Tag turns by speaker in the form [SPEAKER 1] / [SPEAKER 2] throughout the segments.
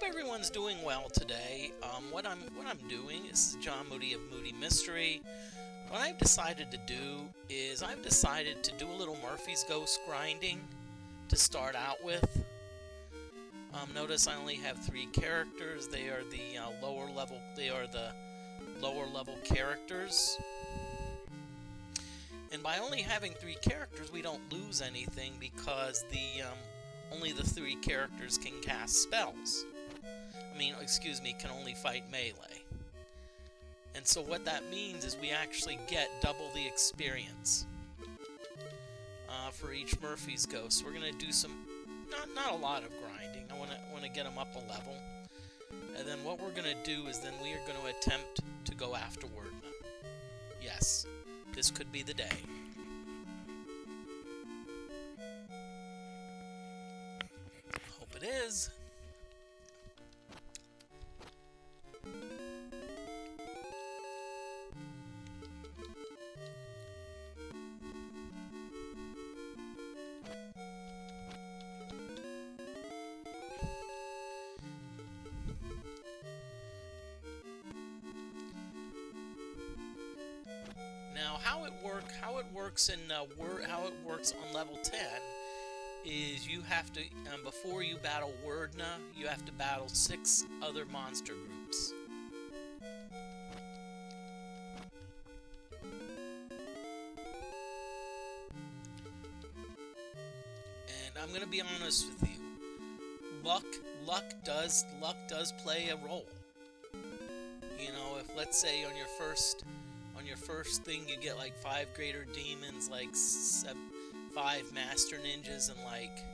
[SPEAKER 1] Everyone's doing well today. What I'm doing, this is John Moody of Moody Mystery. What I've decided to do is I've decided to do a little Murphy's Ghost grinding to start out with. Notice I only have 3 characters. They are the lower level. They are the lower level characters. And by only having 3 characters, we don't lose anything because the only the 3 characters can cast spells. Can only fight melee. And so what that means is we actually get double the experience for each Murphy's Ghost. We're going to do some, not a lot of grinding. I want to get them up a level. And then what we're going to do is then we are going to attempt to go after Werdna. Yes, this could be the day. Hope it is. Now, how it works on level 10 is you have to before you battle Werdna, you have to battle 6 other monster groups. And I'm going to be honest with you. Luck does play a role. You know, if let's say on your first thing you get like 5 greater demons, like 5 master ninjas, and like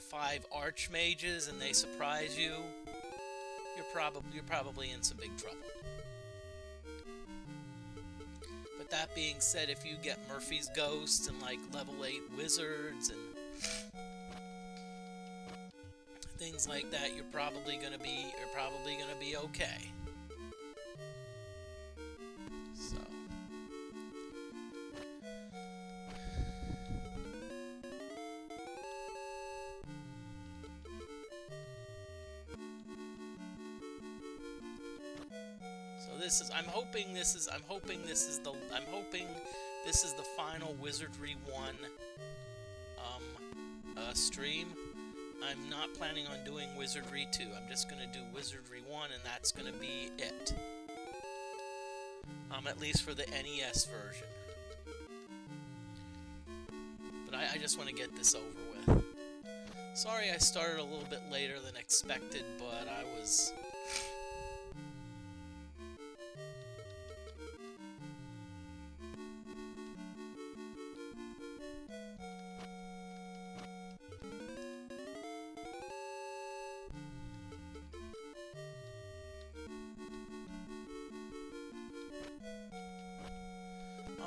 [SPEAKER 1] 5 archmages, and they surprise you, you're probably in some big trouble. But that being said, if you get Murphy's Ghost and like level 8 wizards and things like that, you're probably gonna be okay. I'm hoping this is the final Wizardry 1 stream. I'm not planning on doing Wizardry 2. I'm just going to do Wizardry 1, and that's going to be it. At least for the NES version. But I just want to get this over with. Sorry I started a little bit later than expected, but I was...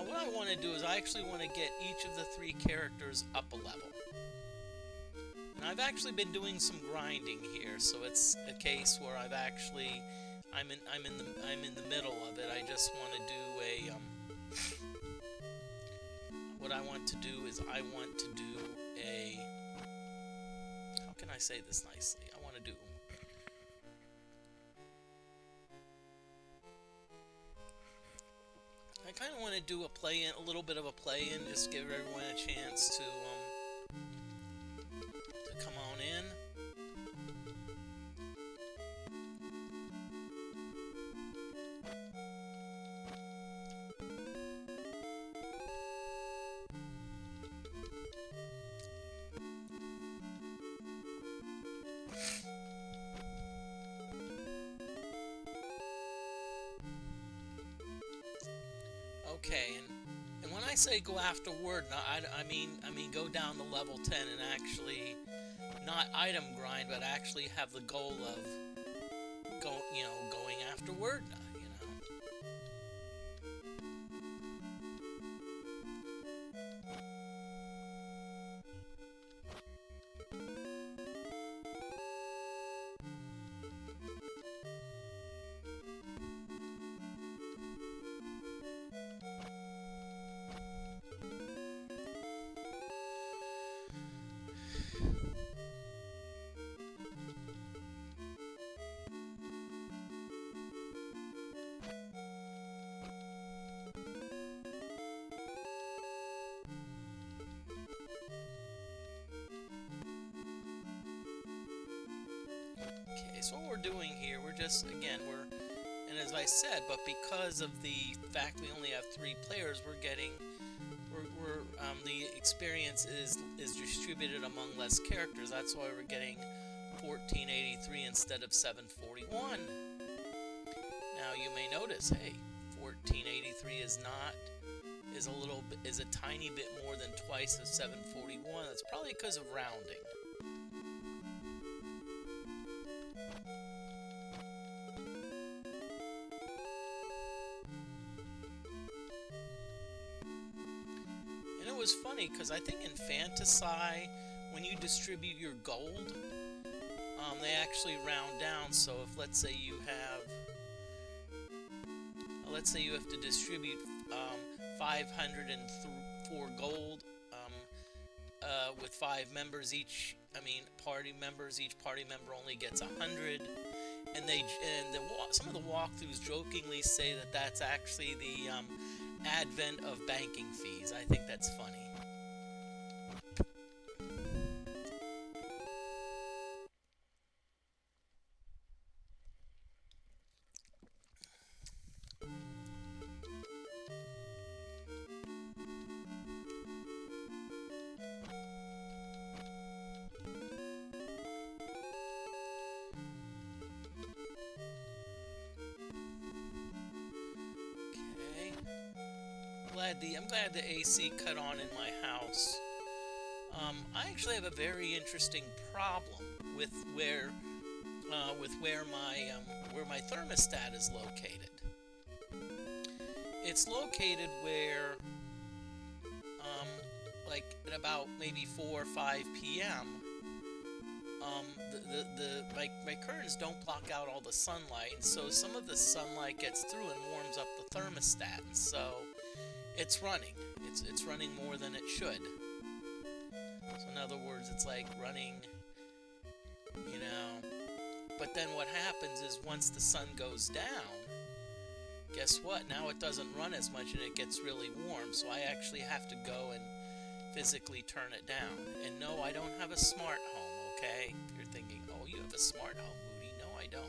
[SPEAKER 1] what I want to do is I actually want to get each of the 3 characters up a level. And I've actually been doing some grinding here, so it's a case where I'm in the middle of it. I just want to do a what I want to do is I want to do a I say this nicely? I want to do... I kind of want to do a play-in, a little bit of a play-in, just give everyone a chance to come on in. Okay, and when I say go after Werdna, I mean go down to level 10 and actually not item grind, but actually have the goal of going after Werdna. Okay, so what we're doing here, we're just, again, and as I said, but because of the fact we only have 3 players, the experience is distributed among less characters. That's why we're getting 1483 instead of 741. Now you may notice, hey, 1483 is a tiny bit more than twice of 741. That's probably because of rounding. And it was funny because I think in Fantasy, when you distribute your gold, they actually round down. So if let's say you have to distribute 504 gold with 5 members each. Party members. Each party member only gets 100, and some of the walkthroughs jokingly say that that's actually the advent of banking fees. I think that's funny. I'm glad the AC cut on in my house. I actually have a very interesting problem with where my thermostat is located. It's located where, like at about maybe 4 or 5 p.m. My curtains don't block out all the sunlight, and so some of the sunlight gets through and warms up the thermostat, and so it's running. It's running more than it should. So in other words, it's like running, But then what happens is once the sun goes down, guess what? Now it doesn't run as much and it gets really warm. So I actually have to go and physically turn it down. And no, I don't have a smart home, okay? If you're thinking, oh, you have a smart home, Moody. No, I don't.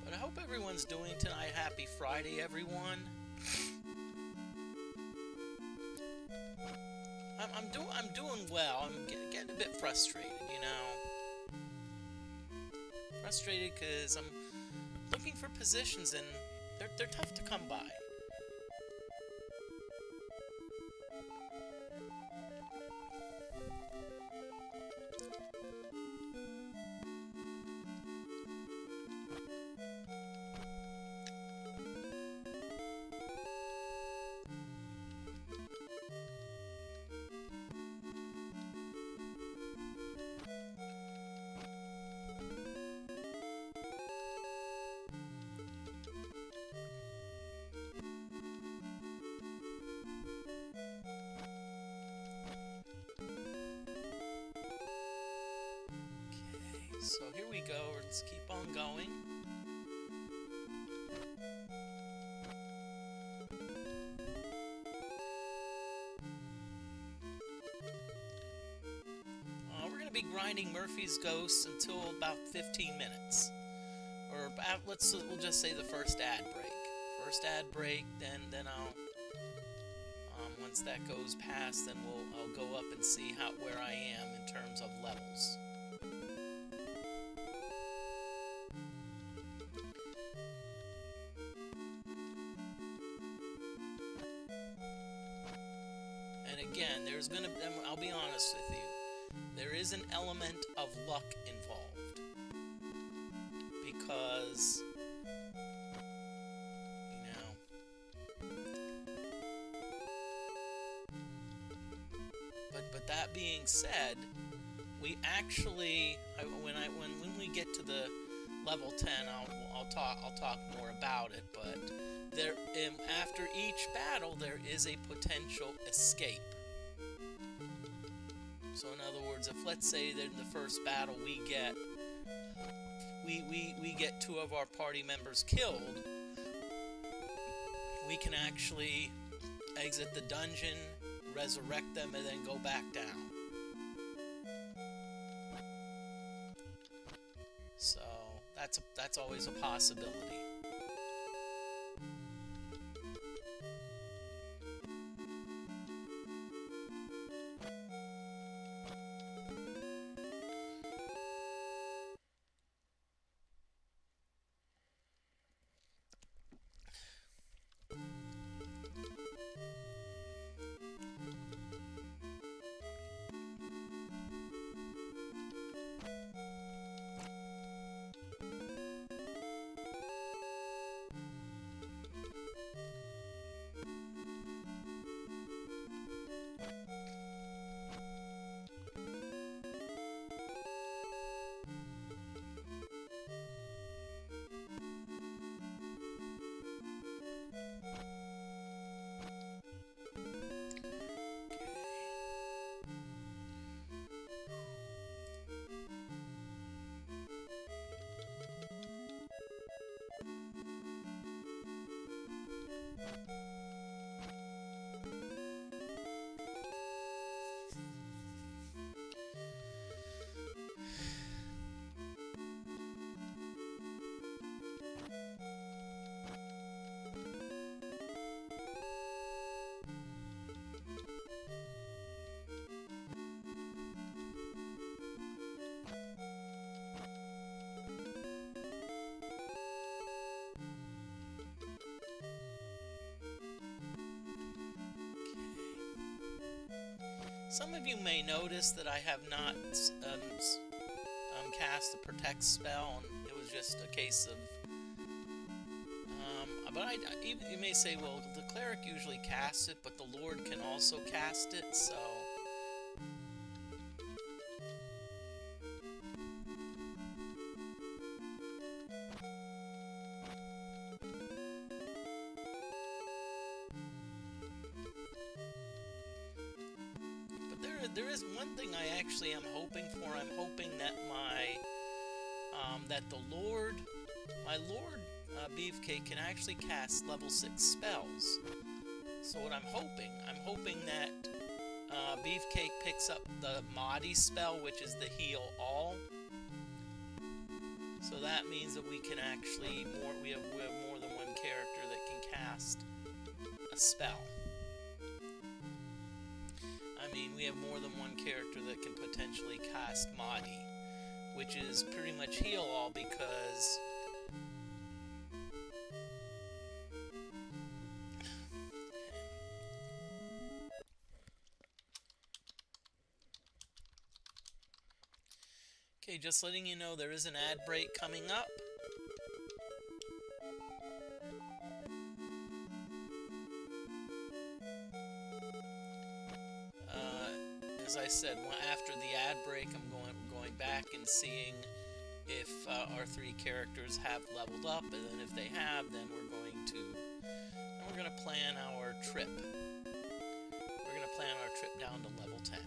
[SPEAKER 1] I hope everyone's doing tonight. Happy Friday, everyone. I'm doing well. I'm getting a bit frustrated, Frustrated because I'm looking for positions and they're tough to come by. go. Let's keep on going. We're going to be grinding Murphy's Ghost until about 15 minutes. Or we'll just say the first ad break. First ad break, then I'll once that goes past, then I'll go up and see where I am in terms of levels. And again, I'll be honest with you, there is an element of luck involved, because But that being said, we actually, when we get to the level 10, I'll talk more about it. But after each battle, there is a potential escape. So in other words, if let's say that in the first battle we get 2 of our party members killed, we can actually exit the dungeon, resurrect them, and then go back down. So that's always a possibility. Some of you may notice that I have not cast the Protect spell, and it was just a case of... but you may say, well, the Cleric usually casts it, but the Lord can also cast it, so... There is one thing I actually am hoping for. I'm hoping that that my Lord Beefcake can actually cast level 6 spells. So what I'm hoping that Beefcake picks up the Mahdi spell, which is the Heal All. So that means that we can actually we have more than one character that can cast a spell. We have more than one character that can potentially cast Mahdi, which is pretty much Heal All, because okay, just letting you know there is an ad break coming up. As I said, after the ad break, I'm going back and seeing if our 3 characters have leveled up, and then if they have, then we're going to plan our trip. We're going to plan our trip down to level 10.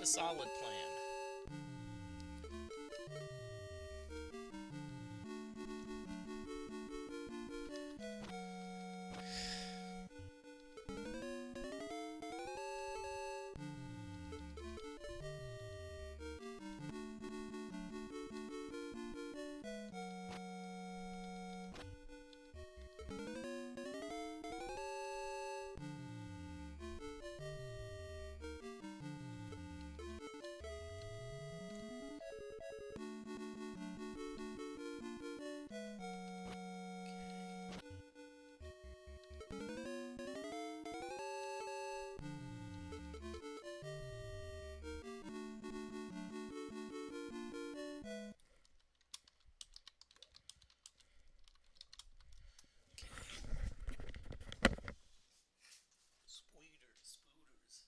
[SPEAKER 1] a solid plan. Spooters.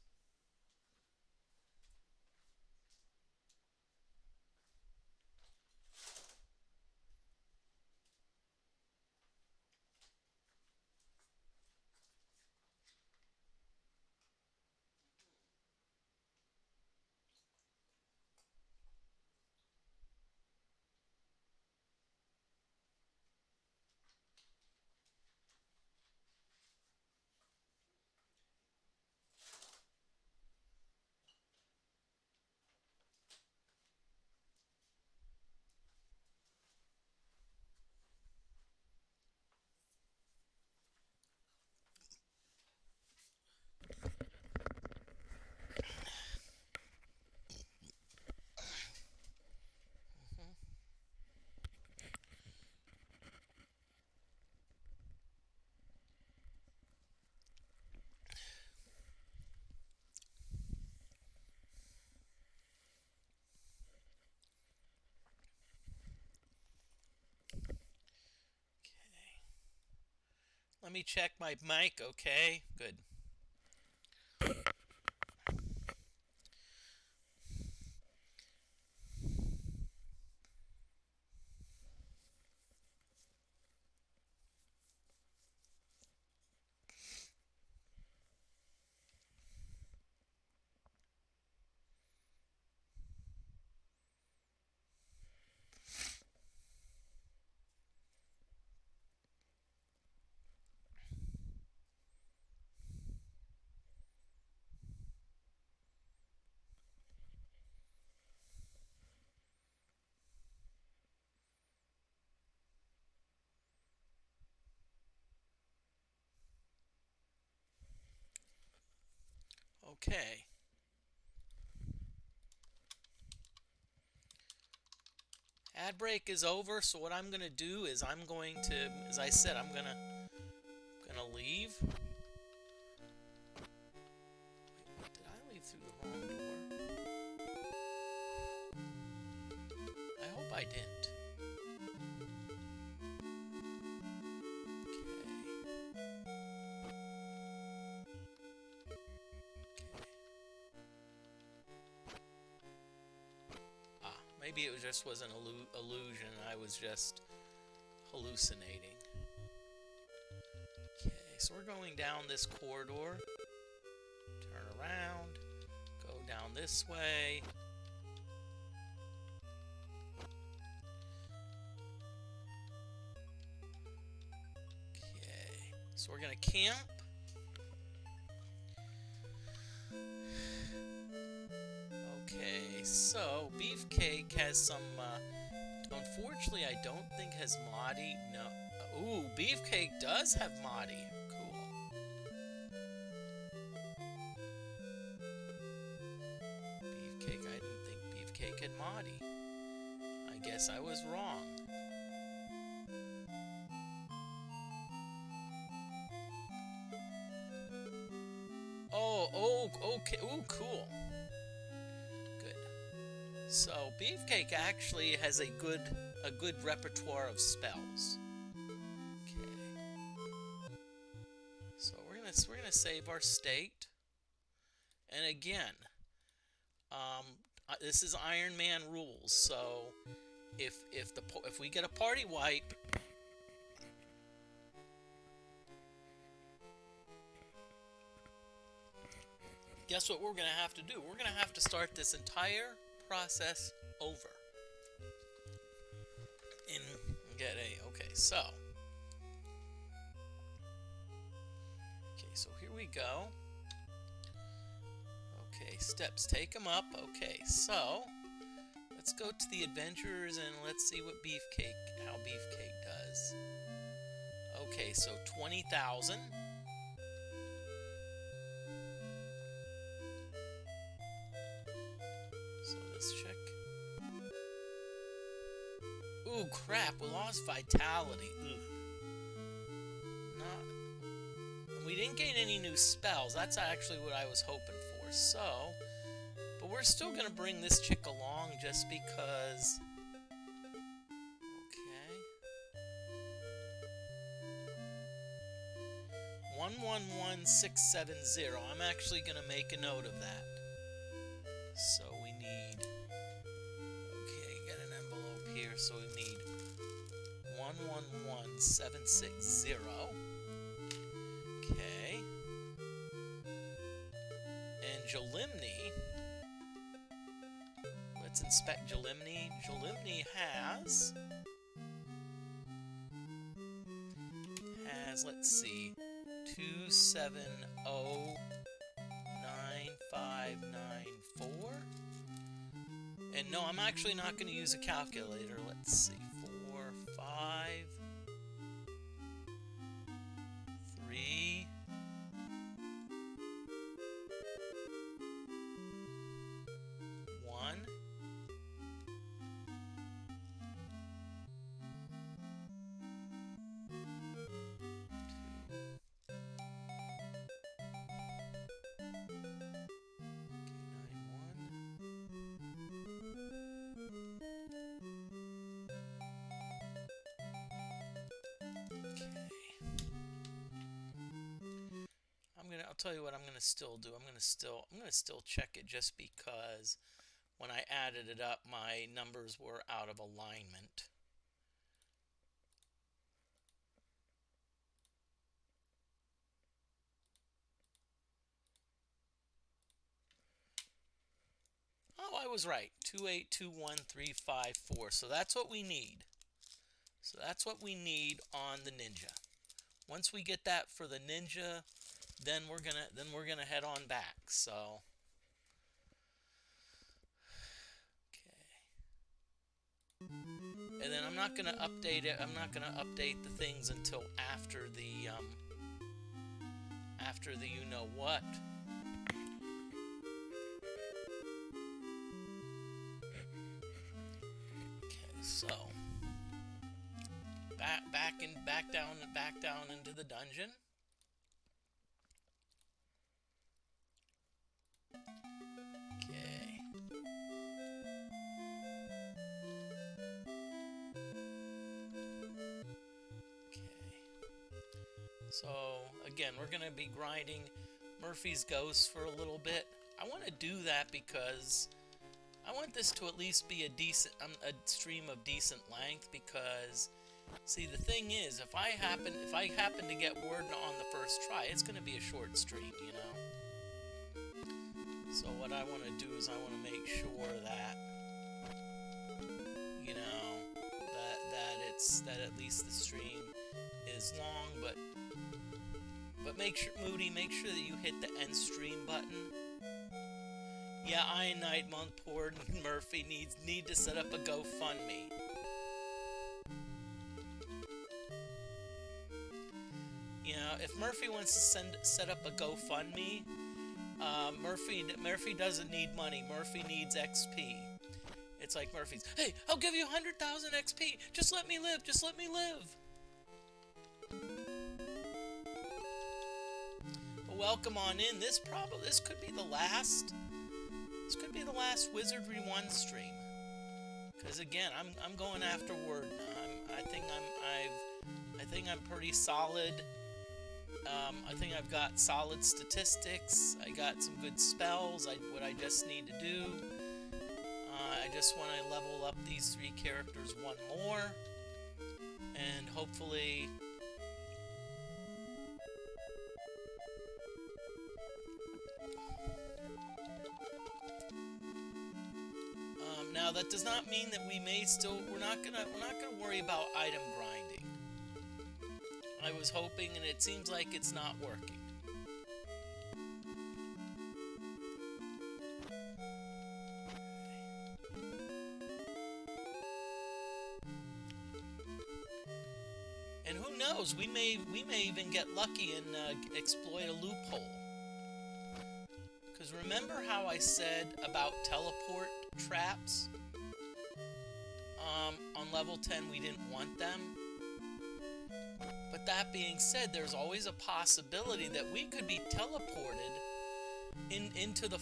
[SPEAKER 1] Let me check my mic, okay? Good. Okay. Ad break is over, so what I'm gonna do is I'm going to, as I said, I'm gonna leave. Wait, did I leave through the wrong door? I hope I didn't. Maybe it just was an illusion. I was just hallucinating. Okay, so we're going down this corridor. Turn around. Go down this way. Okay, so we're going to camp. Okay, so Beefcake has some, unfortunately I don't think has Maudie, no. Ooh, Beefcake does have Maudie. Cool. Beefcake, I didn't think Beefcake had Maudie. I guess I was wrong. Oh, okay, ooh, cool. So Beefcake actually has a good repertoire of spells. Okay. So we're gonna save our state. And again, this is Iron Man rules. So if we get a party wipe, guess what we're going to have to do? We're going to have to start this entire process over. Okay, so here we go. Okay, steps, take them up. Okay, so let's go to the adventurers and let's see what how Beefcake does. Okay, so 20,000. So let's check. Ooh, crap, we lost vitality. Ugh. We didn't gain any new spells. That's actually what I was hoping for. So, but we're still going to bring this chick along just because. Okay. 111670. I'm actually going to make a note of that. So we need. Okay, got an envelope here. So we need 111760. Okay. And Jalimni. Let's inspect Jalimni. Jalimni has, let's see, 2709594. And no, I'm actually not going to use a calculator. Let's see, 4, 5, 3, 1, 2. I'll tell you what I'm gonna still do. I'm gonna still check it just because when I added it up, my numbers were out of alignment. Oh, I was right. 2821354. So that's what we need. So that's what we need on the ninja. Once we get that for the ninja, then we're gonna head on back. So okay. And then I'm not gonna update it. I'm not gonna update the things until after the you know what. Okay, so back down into the dungeon. Okay. So again, we're gonna be grinding Murphy's Ghost for a little bit. I want to do that because I want this to at least be a stream of decent length. Because see, the thing is, if I happen to get Werdna on the first try, it's gonna be a short stream, you know. So what I want to do is I want to make sure that, you know, that at least the stream is long, but make sure, Moody, make sure that you hit the end stream button. Yeah, Iron Knight, Montport, and Murphy need to set up a GoFundMe. You know, if Murphy wants to set up a GoFundMe, Murphy doesn't need money. Murphy needs XP. It's like Murphy's, hey, I'll give you 100,000 XP. Just let me live. Just let me live. But welcome on in. This could be the last. This could be the last Wizardry 1 stream. Because again, I'm going after Werdna. I think I'm pretty solid. I think I've got solid statistics. I got some good spells. What I just need to do, I just want to level up these 3 characters one more, and hopefully, Now that does not mean that we're not gonna worry about item grinding. I was hoping, and it seems like it's not working. And who knows? We may even get lucky and exploit a loophole. Because remember how I said about teleport traps? On level 10, we didn't want them. But that being said, there's always a possibility that we could be teleported into the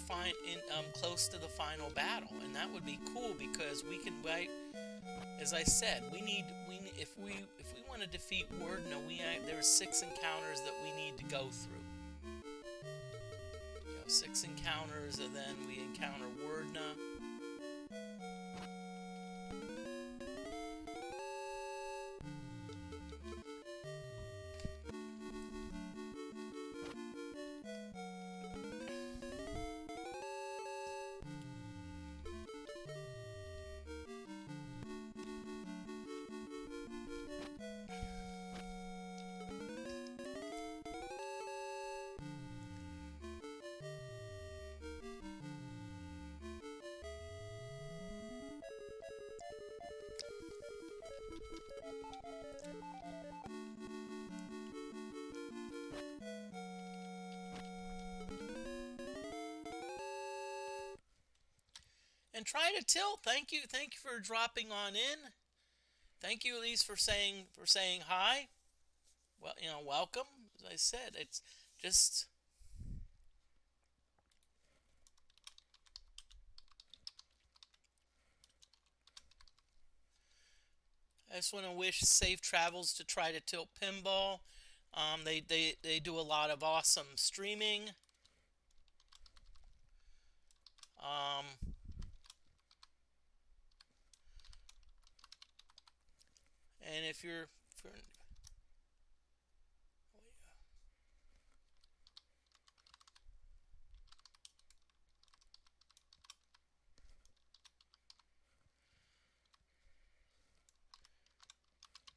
[SPEAKER 1] close to the final battle, and that would be cool because we can. As I said, if we want to defeat Werdna, there's 6 encounters that we need to go through. 6 encounters, and then we encounter Werdna. And try to tilt. Thank you for dropping on in. Thank you, Elise, for saying hi. Well, welcome. As I said, it's just. I just want to wish safe travels to Try to Tilt Pinball. They do a lot of awesome streaming. And if you're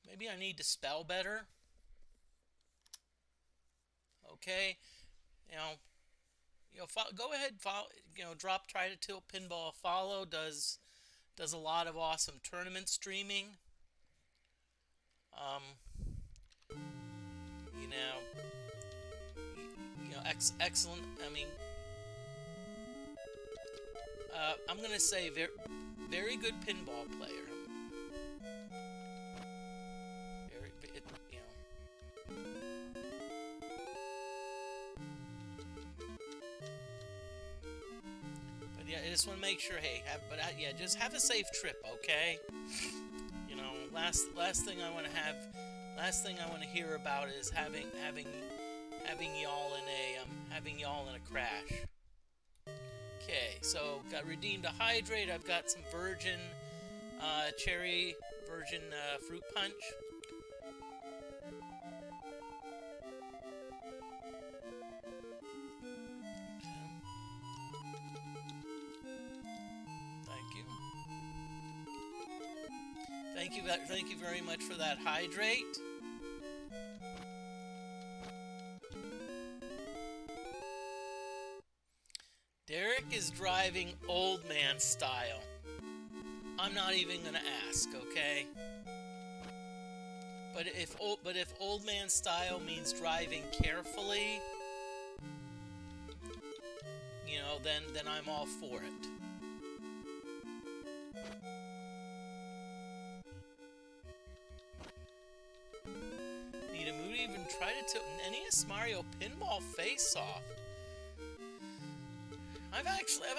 [SPEAKER 1] maybe I need to spell better. Okay, go ahead, follow. Drop Try to Tilt Pinball. Follow does a lot of awesome tournament streaming. Excellent. I mean, I'm gonna say very good pinball player. But yeah, I just want to make sure. Hey, just have a safe trip, okay? Last thing I want to have. Last thing I want to hear about is having y'all in a crash. Okay, so got redeemed a hydrate. I've got some virgin cherry fruit punch. Thank you very much for that hydrate. Derek is driving old man style. I'm not even gonna ask, okay? But if old man style means driving carefully, then I'm all for it. Need a mood even try to tilt NES Mario Pinball Face Off. I've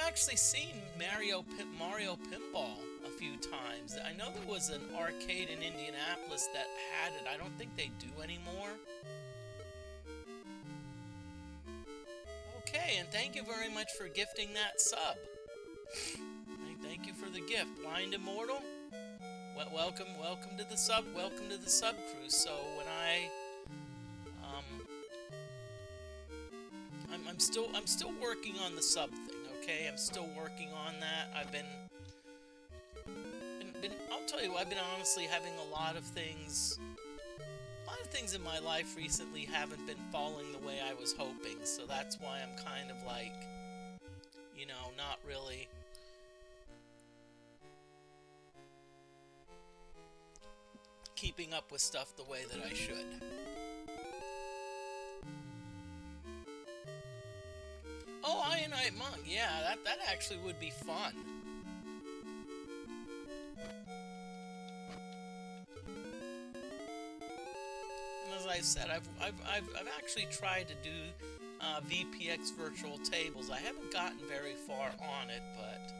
[SPEAKER 1] actually seen Mario Pinball a few times. I know there was an arcade in Indianapolis that had it. I don't think they do anymore. Okay, and thank you very much for gifting that sub. Thank you for the gift, Blind Immortal. Welcome to the sub. Welcome to the sub crew. So when I'm still working on the sub thing. Okay, I'm still working on that. I've been tell you, I've been honestly having a lot of things in my life recently haven't been falling the way I was hoping, so that's why I'm kind of like, you know, not really keeping up with stuff the way that I should. Oh, Ionite Monk, yeah, that actually would be fun. And as I said, I've actually tried to do VPX virtual tables. I haven't gotten very far on it, but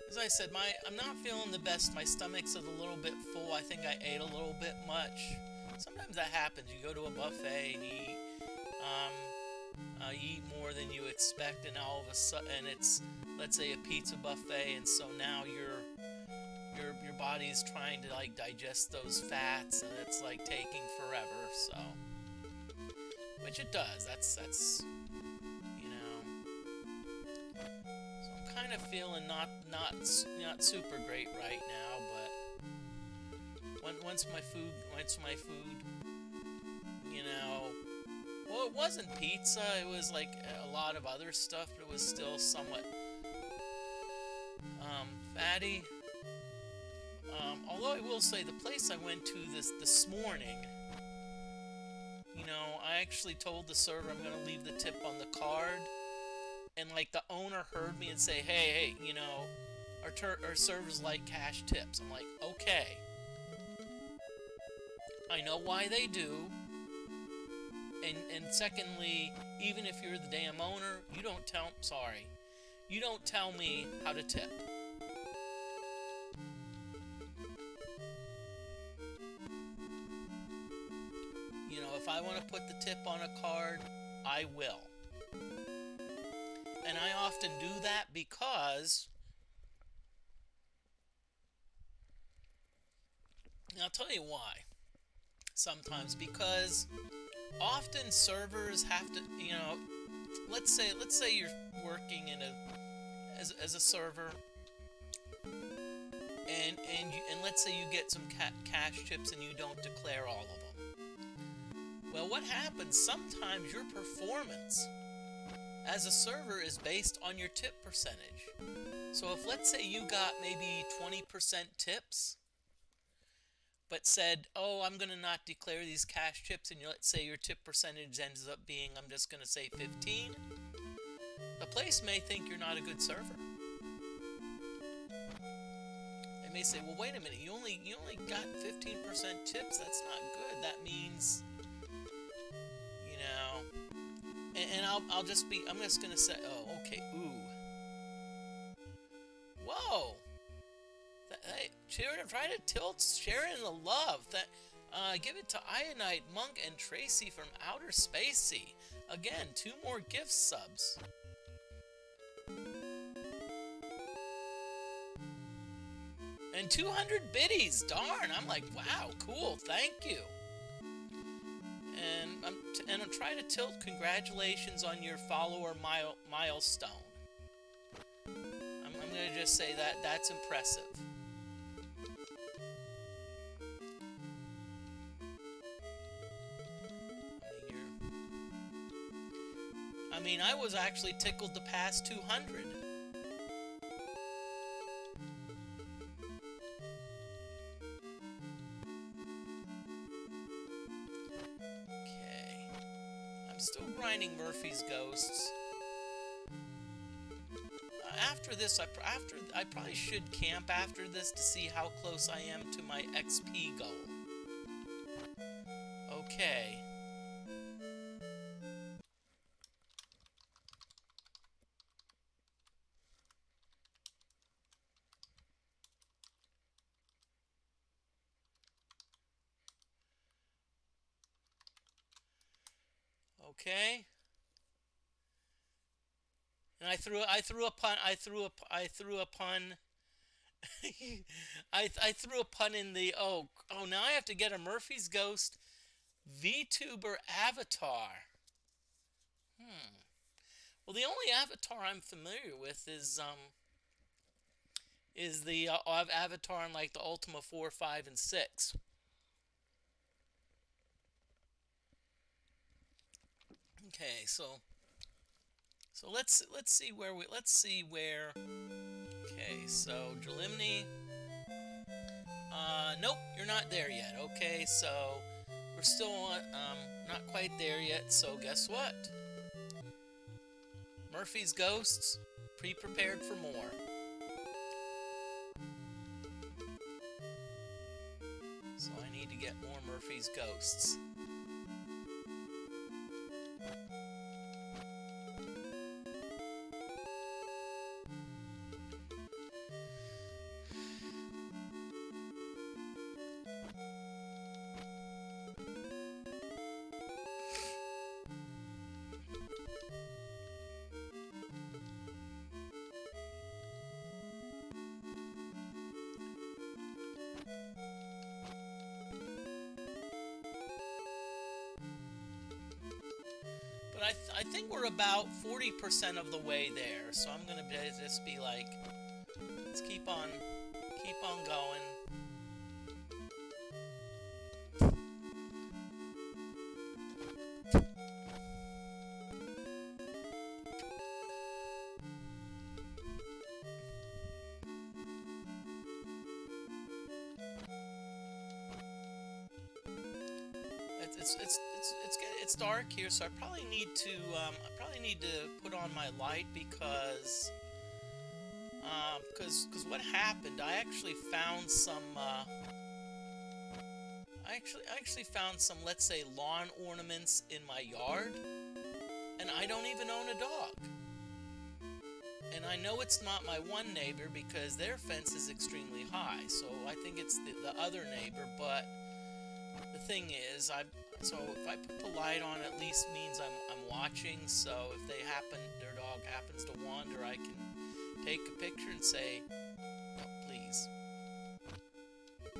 [SPEAKER 1] as I said, I'm not feeling the best. My stomach's a little bit full. I think I ate a little bit much. Sometimes that happens. You go to a buffet and you eat more than you expect, and all of a sudden it's, let's say, a pizza buffet, and so now your body's trying to like digest those fats, and it's like taking forever. So, which it does. That's you know. So I'm kind of feeling not super great right now, but once my food, you know, well, it wasn't pizza. It was like a lot of other stuff, but it was still somewhat fatty. Although I will say, the place I went to this morning, you know, I actually told the server I'm gonna leave the tip on the card, and like the owner heard me and say, hey, you know, our servers like cash tips. I'm like, okay, I know why they do. And secondly, even if you're the damn owner, you don't tell me how to tip. You know, if I want to put the tip on a card, I will. And I often do that because, and I'll tell you why. Sometimes because often servers have to, you know, let's say you're working as a server, and let's say you get some cash chips and you don't declare all of them. Well, what happens? Sometimes your performance as a server is based on your tip percentage. So if, let's say, you got maybe 20% tips, but said, oh, I'm going to not declare these cash chips, and let's say your tip percentage ends up being, I'm just going to say 15, the place may think you're not a good server. They may say, well, wait a minute, you only got 15% tips, that's not good. That means, you know, and I'm just going to say, oh, okay, ooh. Whoa! Hey, try to tilt, sharing the love. Give it to Ionite, Monk, and Tracy from Outer Spacey. Again, 2 more gift subs. And 200 biddies. Darn, I'm like, wow, cool, thank you. And I'm trying to tilt. Congratulations on your follower milestone. I'm going to just say that's impressive. I mean, I was actually tickled to pass 200. Okay. I'm still grinding Murphy's Ghosts. After this, I probably should camp after this to see how close I am to my XP goal. Okay. Okay. And I threw a pun. I threw a pun. I threw a pun in the oh now I have to get a Murphy's Ghost VTuber avatar. Well, the only avatar I'm familiar with is the avatar in like the Ultima 4, 5, and 6. Okay, so let's see where. Okay, so Jalimni. Nope, you're not there yet. Okay, so we're still not quite there yet. So guess what? Murphy's Ghosts, pre-prepared for more. So I need to get more Murphy's Ghosts. But I think we're about 40% of the way there. So I'm gonna just be like, let's keep on going. It's dark here, so I probably need to put on my light because what happened? I actually found some let's say lawn ornaments in my yard, and I don't even own a dog. And I know it's not my one neighbor because their fence is extremely high, so I think it's the other neighbor. But the thing is, so if I put the light on, at least means I'm watching. So if their dog happens to wander, I can take a picture and say, no, please.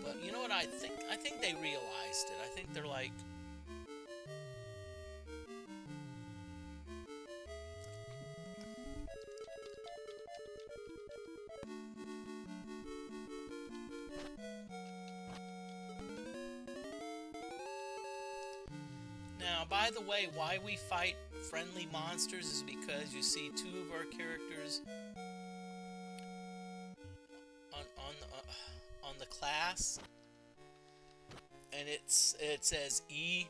[SPEAKER 1] But you know what I think? I think they realized it. I think they're like, now, by the way, why we fight friendly monsters is because you see two of our characters on the class, and it says E.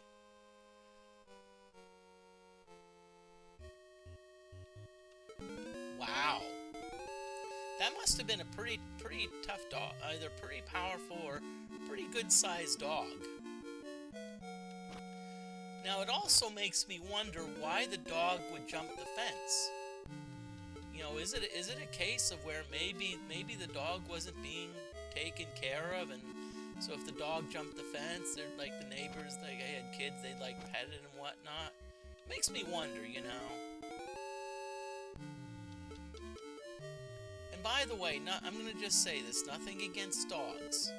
[SPEAKER 1] Wow, that must have been a pretty tough dog, either pretty powerful or pretty good sized dog. Now, it also makes me wonder why the dog would jump the fence. You know, is it a case of where maybe the dog wasn't being taken care of, and so if the dog jumped the fence, they're like the neighbors, they had kids, they'd like pet it and whatnot. Makes me wonder, you know. And by the way, I'm gonna just say this: nothing against dogs,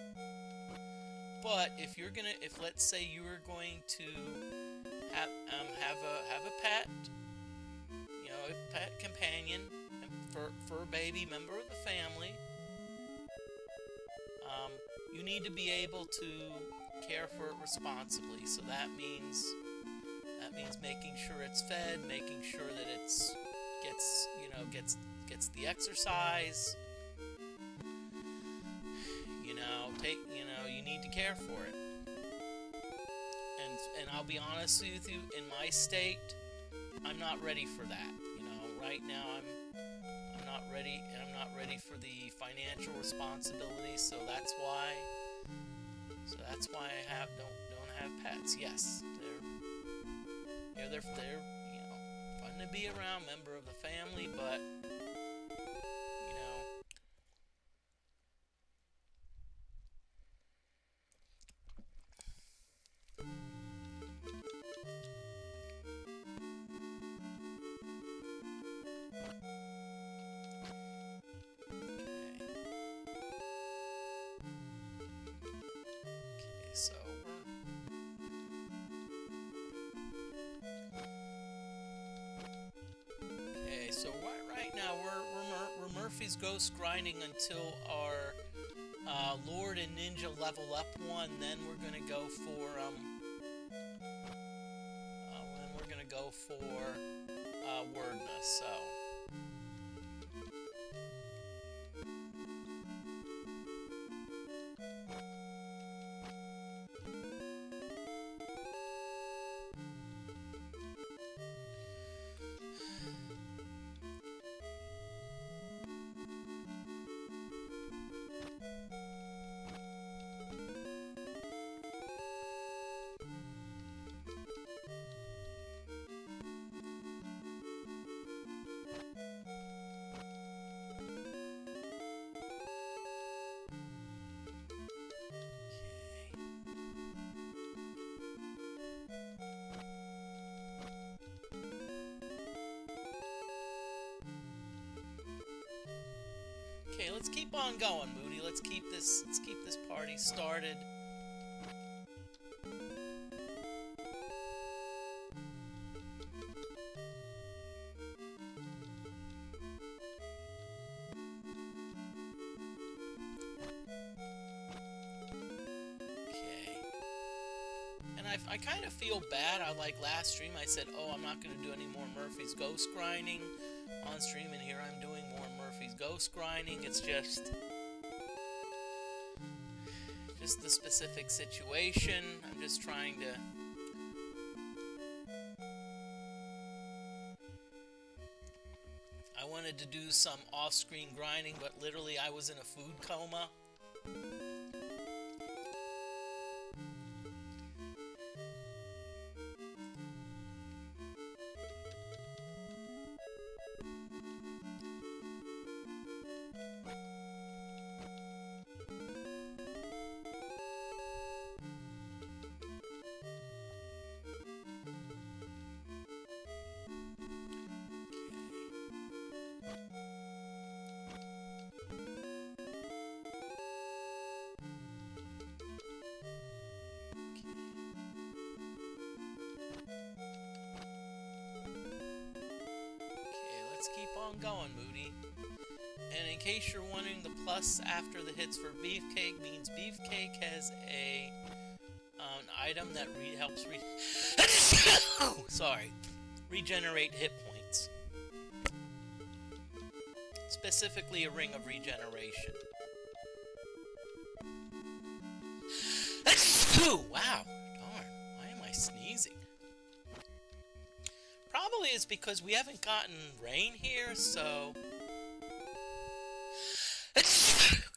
[SPEAKER 1] but if let's say you were going to have a pet, you know, a pet companion, fur baby member of the family, you need to be able to care for it responsibly. So that means making sure it's fed, making sure that gets the exercise. You need to care for it. And I'll be honest with you, in my state, I'm not ready for that. You know, right now I'm not ready, and I'm not ready for the financial responsibility. So that's why I don't have have pets. Yes, they're you know, fun to be around, member of the family, but you know. Okay, so right now we're Murphy's Ghost grinding until our Lord and Ninja level up one. Then we're gonna go for Werdna. So. Okay, let's keep on going, Moody. Let's keep this party started. Okay. And I kind of feel bad. Like last stream, I said, "Oh, I'm not going to do any more Murphy's Ghost grinding on stream," and here I'm doing more Murphy's Ghost grinding. It's just the specific situation. I'm just trying to I wanted to do some off-screen grinding, but literally I was in a food coma. Going, Moody. And in case you're wondering, the plus after the hits for Beefcake means Beefcake has an item that helps regenerate hit points. Specifically, a ring of regeneration. Wow, darn! Why am I sneezing? Probably it's because we haven't gotten rain here, so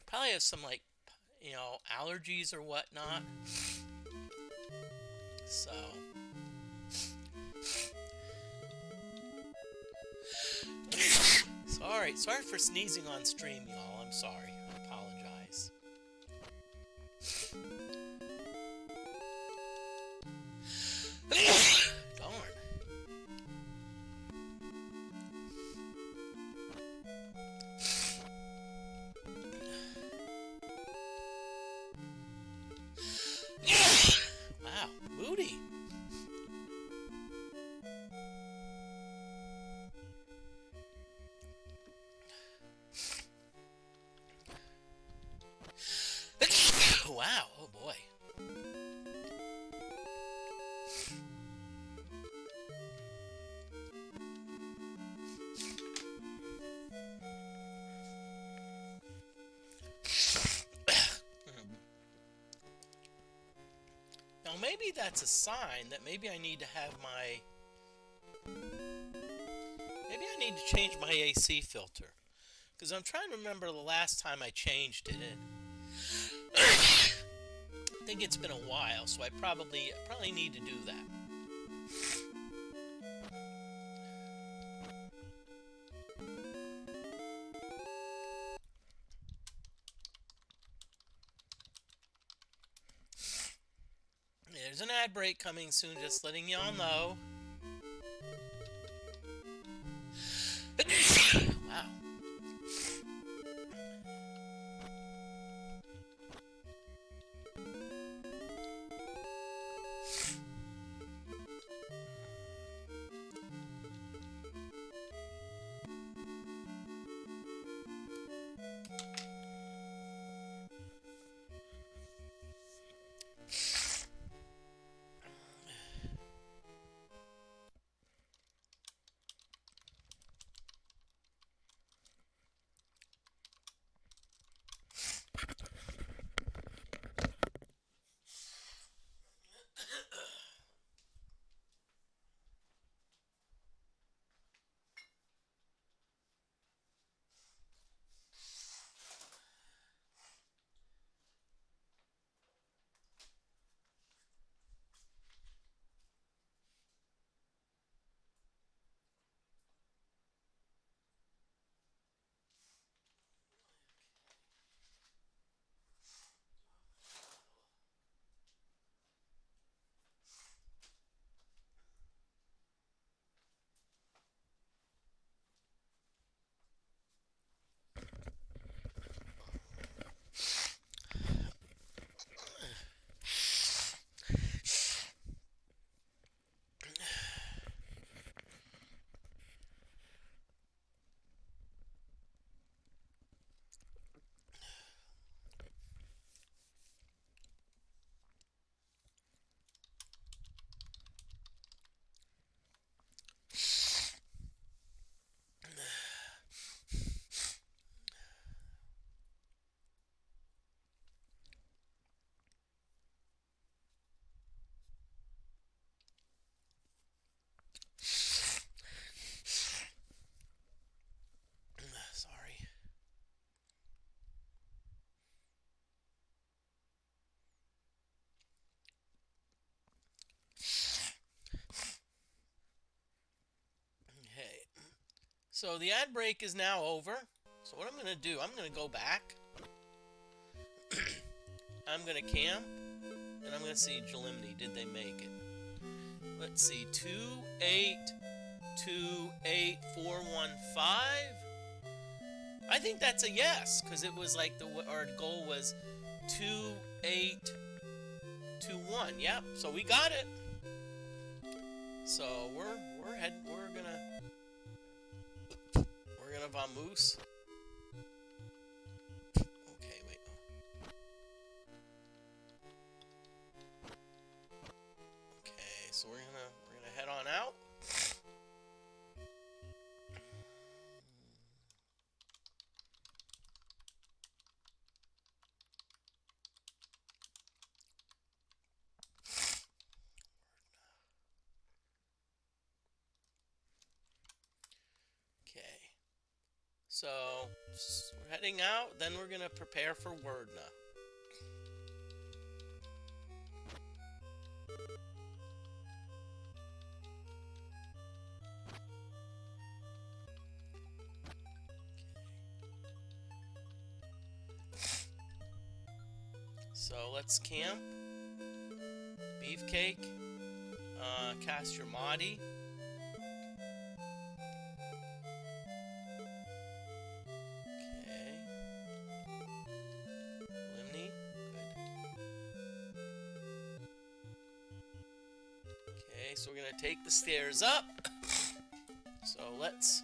[SPEAKER 1] probably have some, like, you know, allergies or whatnot. So sorry for sneezing on stream, y'all. I'm sorry. I apologize. Wow, oh boy. Now maybe that's a sign that maybe I need to have maybe I need to change my AC filter. Because I'm trying to remember the last time I changed it. think it's been a while, so I probably need to do that. There's an ad break coming soon, just letting y'all know. Wow. Sorry. Okay. So the ad break is now over. So what I'm going to do, I'm going to go back. I'm going to camp. And I'm going to see Jalimny. Did they make it? Let's see. 2828415. I think that's a yes, because it was like our goal was 2821. Yep. So we got it. So we're gonna vamoose. Okay, wait. Okay, so we're gonna head on out. Okay. So we're heading out, then we're gonna prepare for Werdna. So let's camp. Beefcake. Cast your Mahdi. Okay. Limni. Good. Okay, so we're gonna take the stairs up. So let's.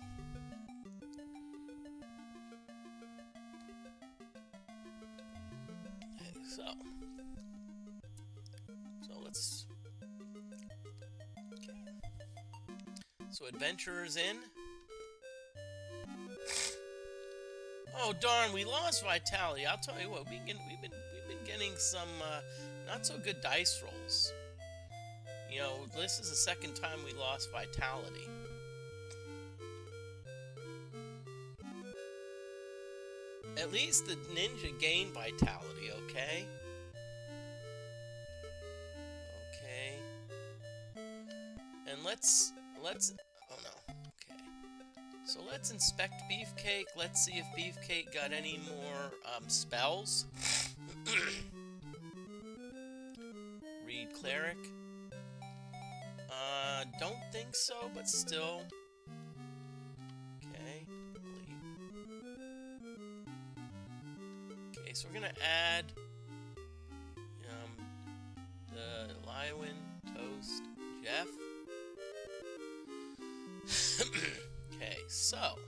[SPEAKER 1] So let's. Okay. So adventurers in. Oh darn, we lost vitality. I'll tell you what, we've been getting some not so good dice rolls. You know, this is the second time we lost vitality. At least the ninja gained vitality, okay? oh no. Okay. So let's inspect Beefcake. Let's see if Beefcake got any more spells. Read Cleric. Don't think so, but still. Okay. Okay, so we're gonna add the Lywin, Toast, Jeff. Okay, so.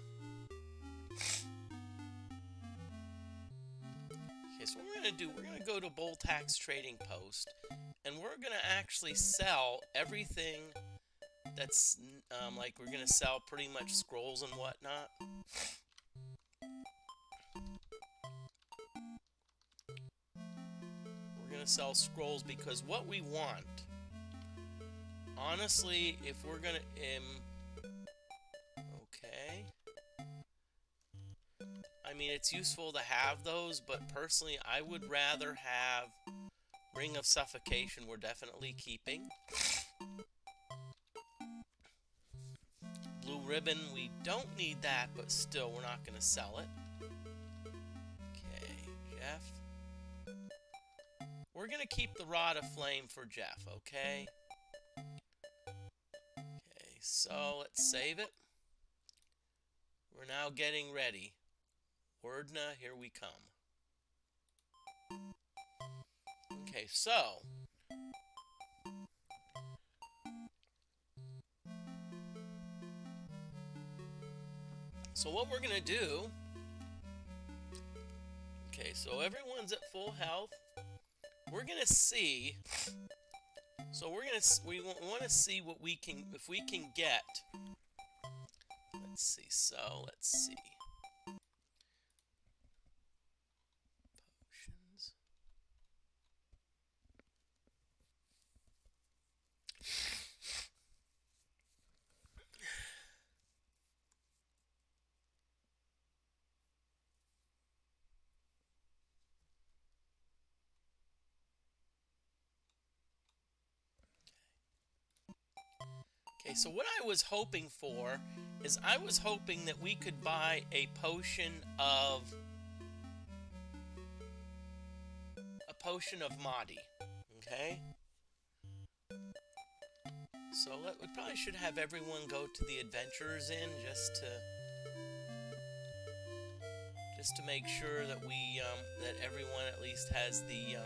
[SPEAKER 1] Okay, so what we're gonna do, we're gonna go to Boltax Trading Post, and we're gonna actually sell everything that's like we're gonna sell pretty much scrolls and whatnot. We're gonna sell scrolls because what we want, honestly, if we're gonna okay. I mean, it's useful to have those, but personally, I would rather have Ring of Suffocation. We're definitely keeping. Blue Ribbon, we don't need that, but still, we're not going to sell it. Okay, Jeff. We're going to keep the Rod of Flame for Jeff, okay? Okay, so let's save it. We're now getting ready. Werdna, here we come. Okay, so what we're gonna do, okay, so everyone's at full health. We're gonna see, so we want to see what we can, if we can get. Let's see, so let's see. Potions. Okay, so what I was hoping for is I was hoping that we could buy a potion of Mahdi. Okay? So we probably should have everyone go to the Adventurers Inn just to make sure that we that everyone at least has the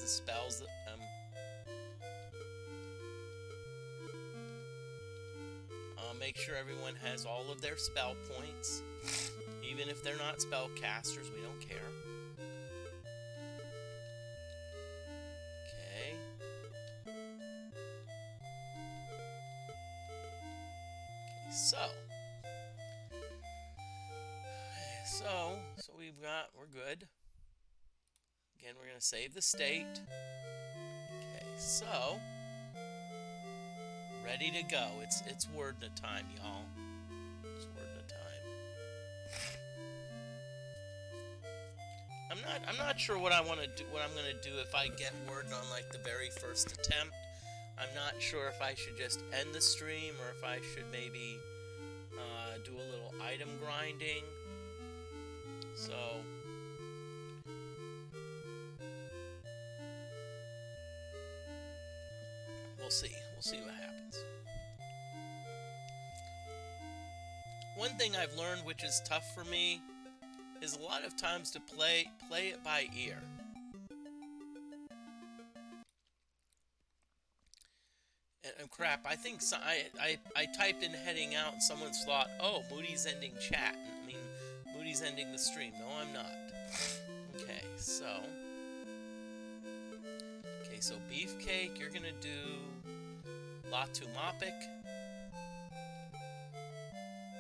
[SPEAKER 1] spells that make sure everyone has all of their spell points. Even if they're not spellcasters, we don't care. Okay. Okay, so we're good. Again, we're going to save the state. Okay, so ready to go. It's Werdna time, y'all. It's Werdna time. I'm not sure what I want to do. What I'm going to do if I get Werdna on like the very first attempt. I'm not sure if I should just end the stream or if I should maybe do a little item grinding. So we'll see. We'll see what happens. One thing I've learned, which is tough for me, is a lot of times to play it by ear. And crap, I think I typed in heading out and someone's thought, oh, Moody's ending chat. I mean, Moody's ending the stream. No, I'm not. Okay, so Beefcake, you're gonna do Latumopic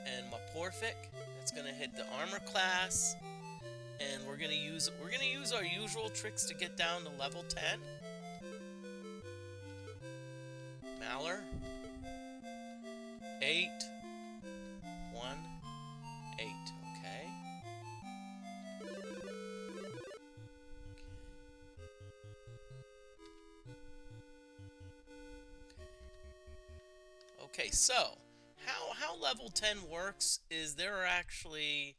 [SPEAKER 1] and Maporphic. That's gonna hit the armor class, and we're gonna use our usual tricks to get down to level 10. Maller. 8. 1. 8. Okay. Okay, so how level 10 works is there are actually,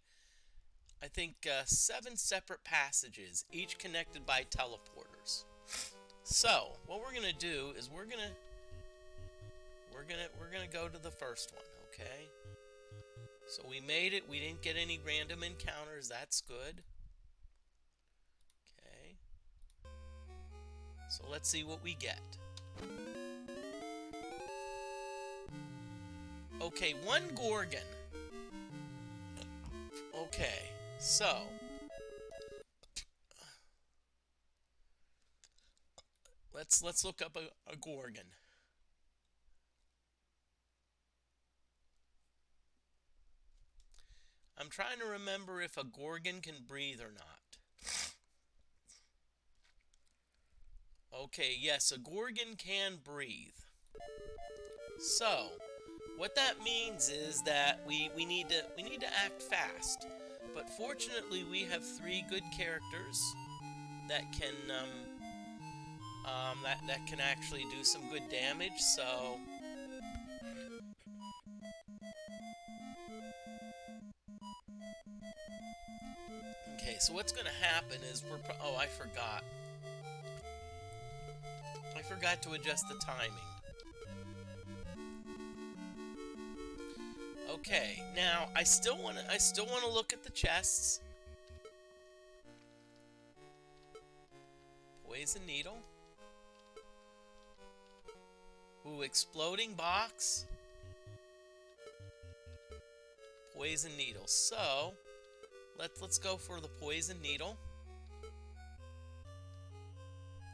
[SPEAKER 1] I think, 7 separate passages, each connected by teleporters. So what we're gonna do is we're gonna go to the first one. Okay. So we made it. We didn't get any random encounters. That's good. Okay. So let's see what we get. Okay, 1 Gorgon. Okay, so let's look up a Gorgon. I'm trying to remember if a Gorgon can breathe or not. Okay, yes, a Gorgon can breathe. So, what that means is that we need to act fast. But fortunately, we have 3 good characters that can that can actually do some good damage. So okay, so what's going to happen is oh, I forgot to adjust the timing. Okay, now I still want to look at the chests. Poison needle. Ooh, exploding box. Poison needle. So, let's go for the poison needle.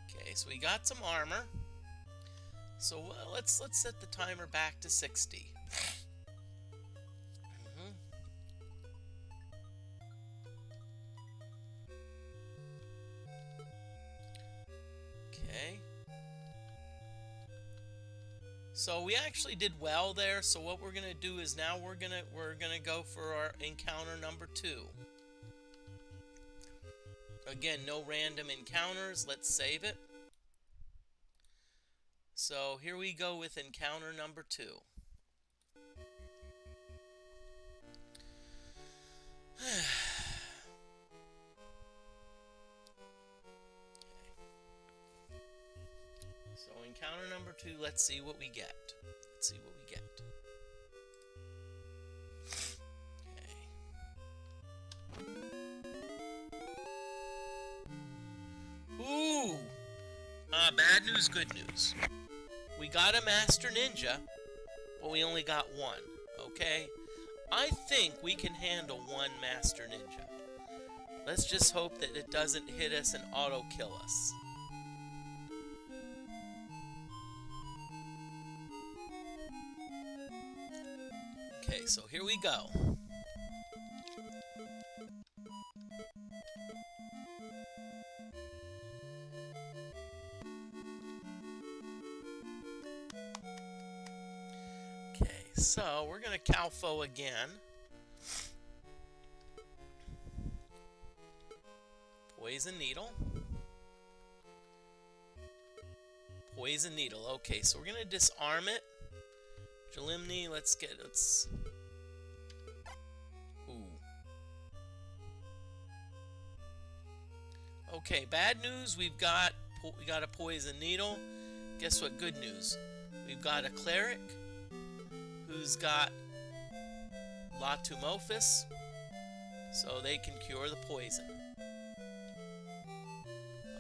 [SPEAKER 1] Okay, so we got some armor. So let's set the timer back to 60. Okay. So we actually did well there. So what we're gonna do is now we're gonna go for our encounter number 2. Again, no random encounters. Let's save it. So here we go with encounter number 2. So encounter number 2, let's see what we get. Let's see what we get. Okay. Ooh! Bad news, good news. We got a Master Ninja, but we only got 1. Okay? I think we can handle 1 Master Ninja. Let's just hope that it doesn't hit us and auto-kill us. Okay, so here we go. Okay, so we're gonna Calfo again. Poison needle. Poison needle. Okay, so we're gonna disarm it. Jalimni, let's. Ooh. Okay, bad news. We got a poison needle. Guess what? Good news. We've got a cleric who's got Latumofis, so they can cure the poison.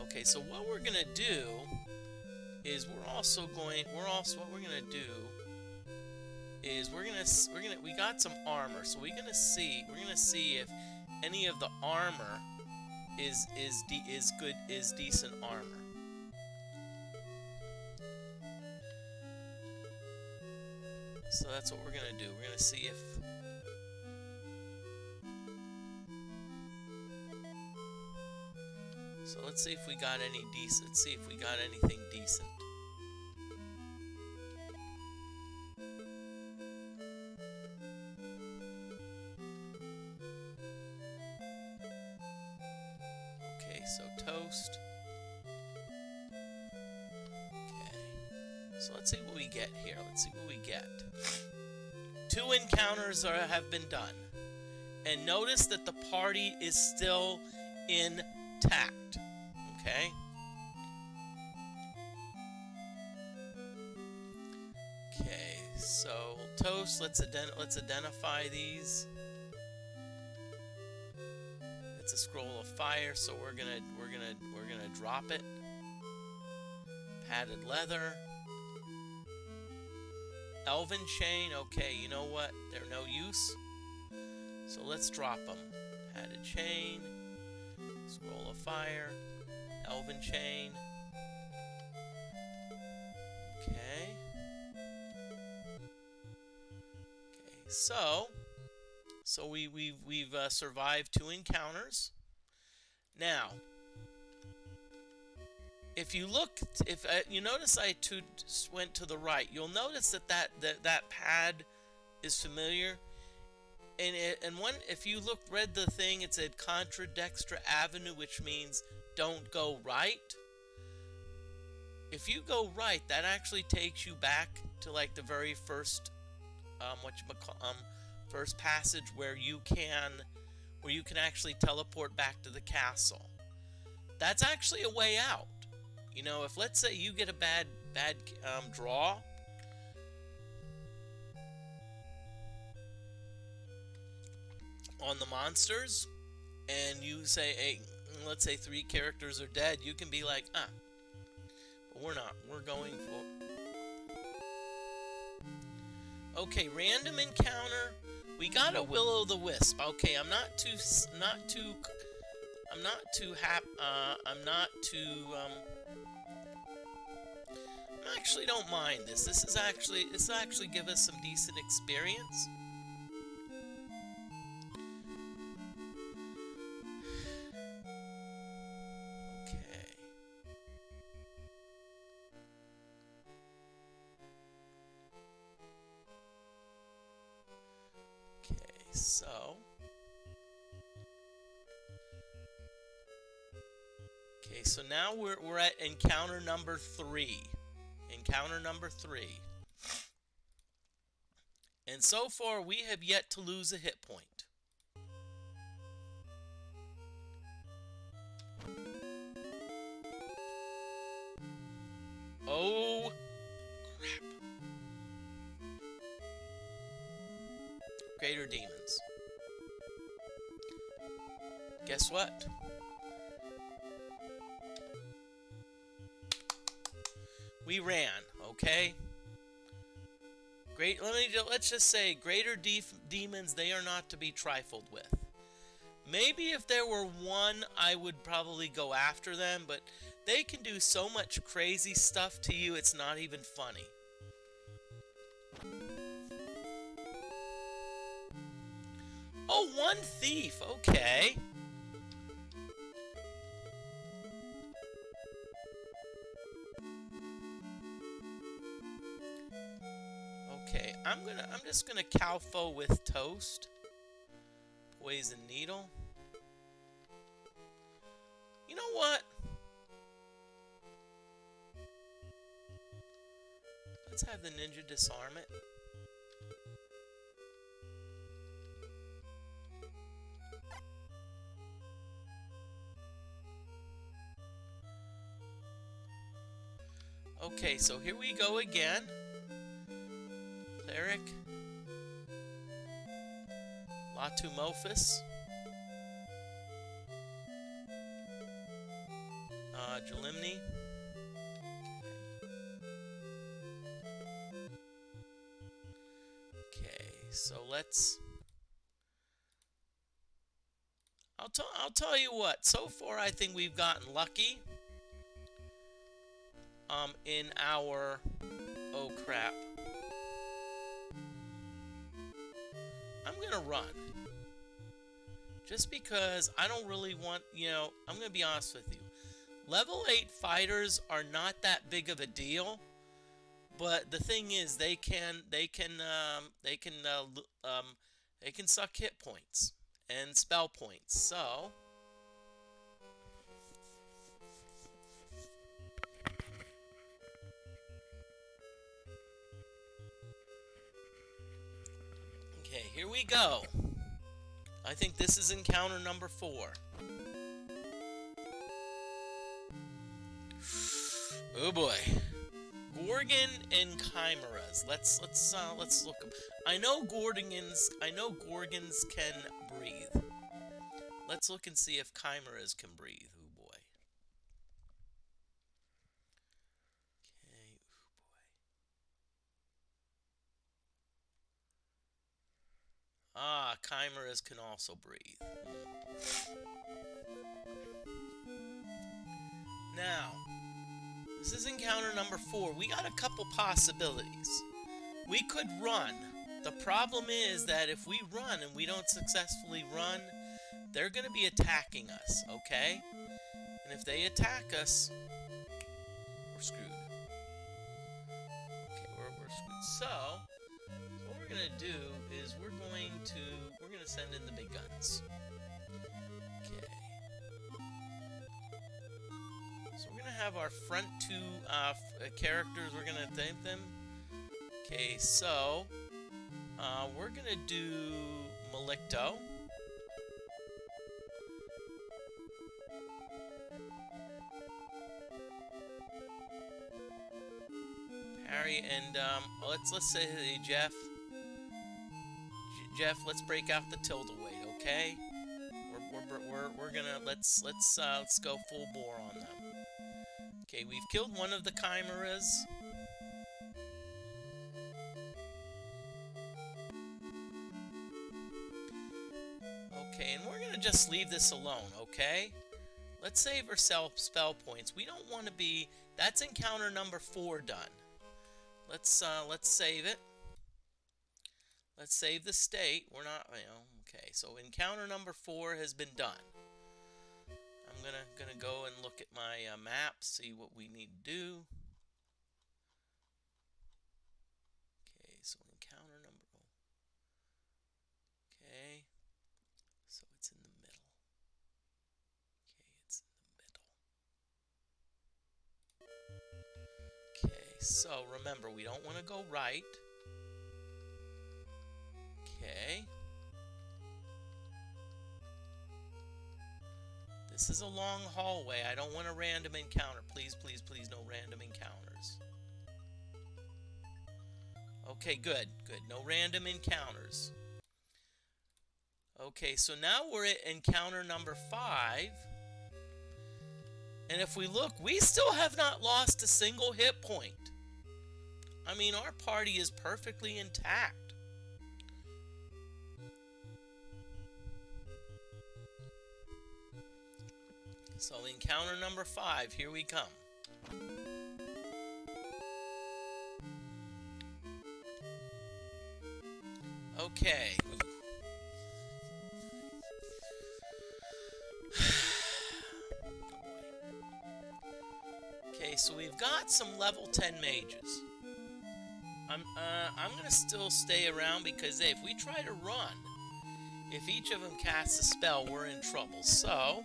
[SPEAKER 1] Okay, so what we're gonna do is we got some armor, so we're gonna see if any of the armor is decent armor. So that's what we're gonna do. We're gonna see if let's see if we got any decent. Let's see if we got anything decent. Okay, so toast. Okay, So let's see what we get here. Let's see what we get. 2 encounters have been done. And notice that the party is still intact. Okay? Okay, so Toast, let's identify these. It's a scroll of fire, so we're gonna drop it. Padded leather. Elven chain, okay, you know what? They're no use. So let's drop them. Padded chain, scroll of fire, elven chain. Okay. Okay, so we've survived 2 encounters. Now, if you look, if you notice, I went to the right. You'll notice that pad is familiar, and if you read the thing, it said Contra Dextra Avenue, which means don't go right. If you go right, that actually takes you back to like the very first first passage where you can actually teleport back to the castle. That's actually a way out. You know, if let's say you get a bad draw, on the monsters, and you say, hey, let's say 3 characters are dead, you can be like, but we're not. We're going for. Okay, random encounter. We got a Will-O-the-Wisp. Okay, I actually don't mind this. This actually give us some decent experience. So now we're at encounter number 3. Encounter number 3. And so far we have yet to lose a hit point. Oh crap. Greater demons. Guess what? We ran, okay? Let's just say greater demons, they are not to be trifled with. Maybe if there were one, I would probably go after them, but they can do so much crazy stuff to you, it's not even funny. Oh, 1 thief, okay. Okay, I'm just gonna Calfo with Toast. Poison Needle. You know what? Let's have the ninja disarm it. Okay, so here we go again. Cleric. Latumofus. Jalimni. Okay, so let's. I'll tell you what. So far, I think we've gotten lucky. In our. Oh crap. I'm gonna run. Just because I don't really want, I'm gonna be honest with you. Level 8 fighters are not that big of a deal, but the thing is, they can suck hit points and spell points. So Here we go. I think this is encounter number 4. Oh boy. Gorgon and chimeras. Let's look. I know gorgons can breathe. Let's look and see if chimeras can breathe. Oh boy. Okay. Oh boy. Ah, chimeras can also breathe. Now, this is encounter number 4. We got a couple possibilities. We could run. The problem is that if we run and we don't successfully run, they're going to be attacking us, okay? And if they attack us, we're screwed. Okay, we're screwed. So, what we're going to do is we're going to send in the big guns. Okay. So we're going to have our front 2 characters, we're going to name them. Okay, so we're going to do Malicto. Harry and let's say, hey, Jeff. Jeff, let's break out the Tilda-Weight, okay? We're gonna let's go full bore on them. Okay, we've killed one of the chimeras. Okay, and we're gonna just leave this alone, okay? Let's save ourselves spell points. We don't want to be. That's encounter number 4 done. Let's save it. Let's save the state. We're not, okay. So encounter number 4 has been done. I'm gonna go and look at my map, see what we need to do. Okay, so encounter number. Okay, so it's in the middle. Okay, it's in the middle. Okay, so remember, we don't want to go right. Okay. This is a long hallway. I don't want a random encounter. Please, please, please, no random encounters. Okay, good, good. No random encounters. Okay, so now we're at encounter number 5. And if we look, we still have not lost a single hit point. I mean, our party is perfectly intact. So encounter number 5, here we come. Okay. Okay, so we've got some level 10 mages. I'm gonna still stay around because hey, if we try to run, if each of them casts a spell, we're in trouble. So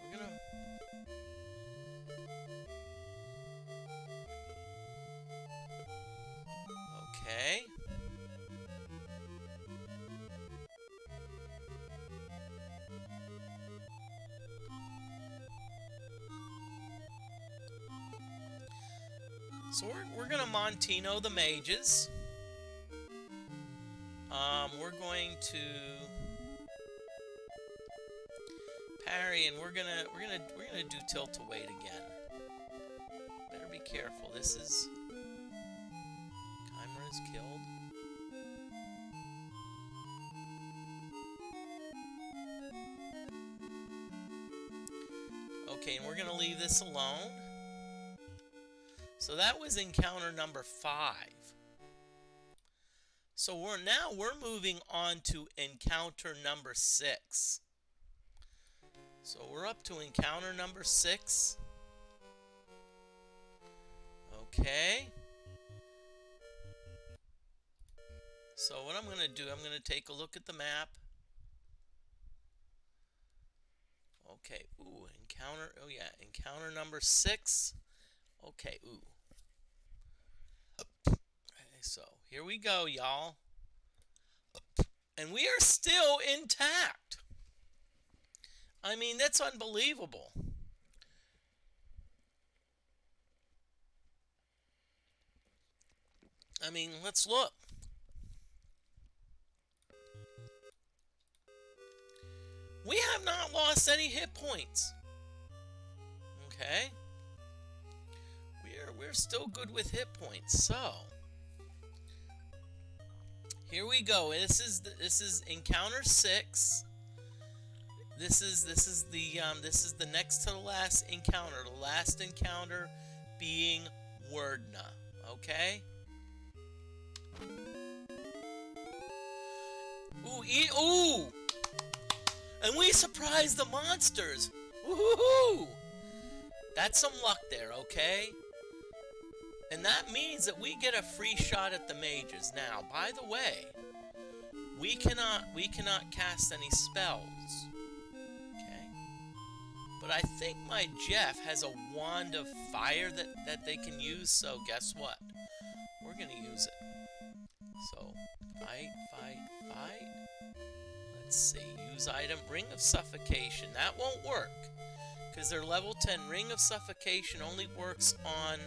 [SPEAKER 1] we're gonna. Okay. So we're gonna Montino the mages. We're going to parry, and we're gonna do tilt-a-weight again. Better be careful. This is Chimera's killed. Okay, and we're gonna leave this alone. So that was encounter number 5. So we're moving on to encounter number 6. So we're up to encounter number 6. Okay. So what I'm going to do, I'm going to take a look at the map. Okay, ooh, encounter, oh yeah, encounter number 6. Okay, ooh. so here we go, y'all. And we are still intact. I mean, that's unbelievable. I mean, let's look. We have not lost any hit points. Okay? We're still good with hit points. So, here we go. This is encounter 6. This is the next to the last encounter. The last encounter being Werdna. Okay? Ooh! And we surprised the monsters! Woohoo! That's some luck there, okay? And that means that we get a free shot at the mages. Now, by the way, we cannot cast any spells. Okay? But I think my Jeff has a wand of fire that they can use, so guess what? We're gonna use it. So, fight. Let's see, use item, Ring of Suffocation. That won't work, because they're level 10. Ring of Suffocation only works on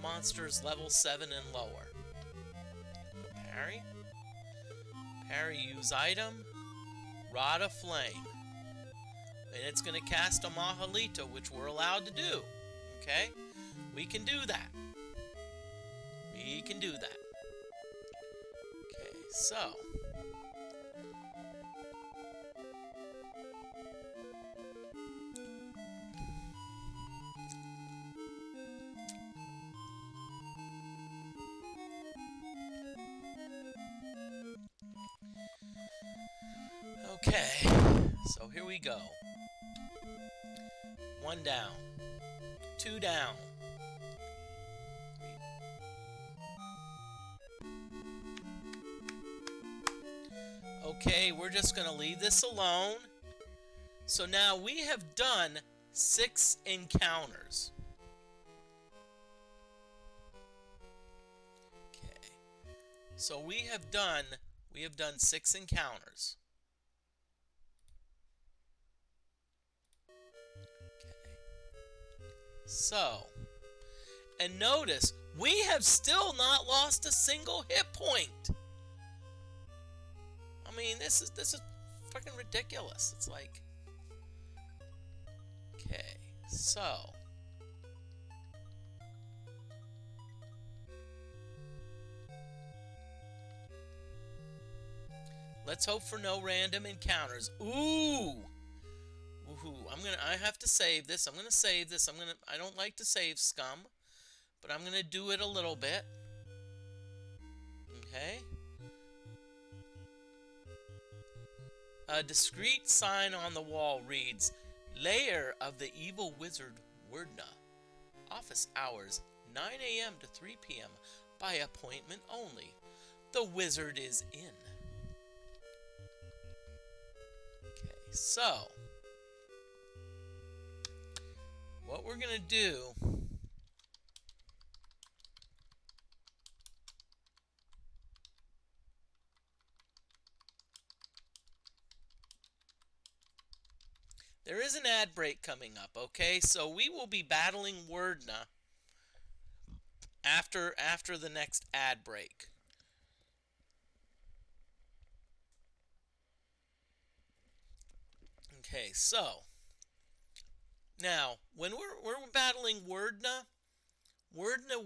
[SPEAKER 1] monsters level 7 and lower. Parry. Use item, Rod of Flame. And it's going to cast a Mahalita, which we're allowed to do. Okay? We can do that. Okay, so... Okay, so here we go. 1 down. 2 down. Okay, we're just going to leave this alone. So now we have done 6 encounters. Okay. So we have done 6 encounters. So, and notice, we have still not lost a single hit point. I mean, this is freaking ridiculous. It's like, okay, so let's hope for no random encounters. Ooh. I have to save this. I'm gonna save this. I don't like to save scum, but I'm gonna do it a little bit. Okay. A discreet sign on the wall reads, Lair of the Evil Wizard Werdna. Office hours 9 a.m. to 3 p.m. by appointment only. The wizard is in. Okay, so what we're going to do there is an ad break coming up, okay? So we will be battling Werdna after the next ad break. Okay, so now when we're battling Werdna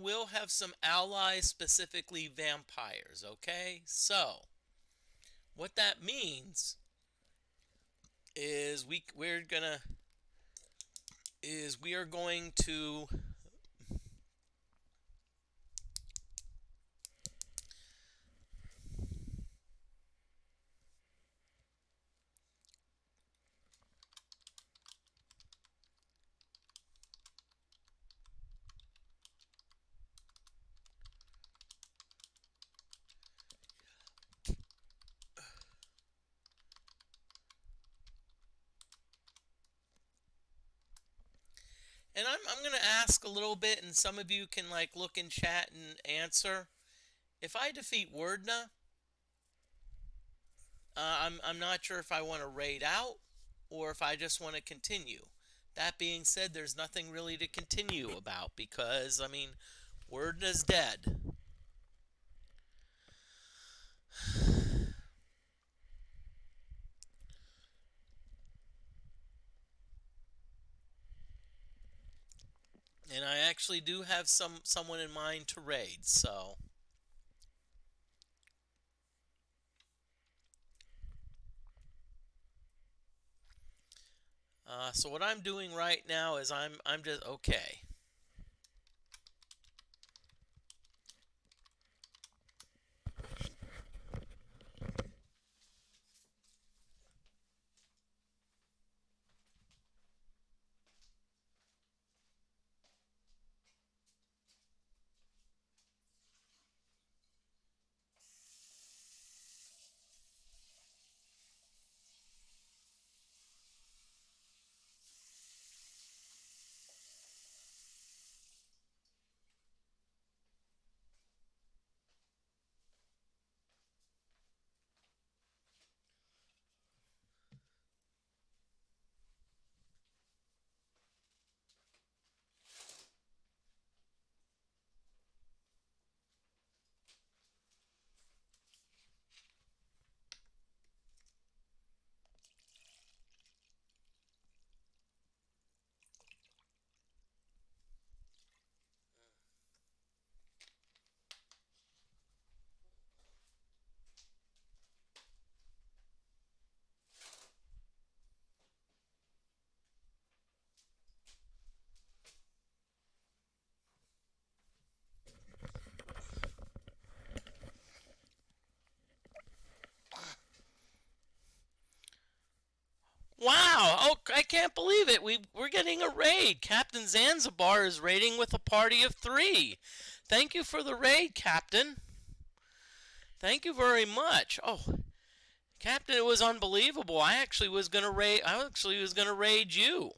[SPEAKER 1] will have some allies, specifically vampires, okay? So what that means is we are going to and I'm going to ask a little bit, and some of you can like look in chat and answer If I defeat Werdna, I'm not sure if I want to raid out or if I just want to continue. That being said, there's nothing really to continue about because, I mean, Werdna's dead. And I actually do have someone in mind to raid, so so what I'm doing right now is I'm just okay. Wow! Oh, I can't believe it. We're getting a raid. Captain Zanzibar is raiding with a party of 3. Thank you for the raid, Captain. Thank you very much. Oh, Captain, it was unbelievable. I actually was gonna raid. I actually was gonna raid you.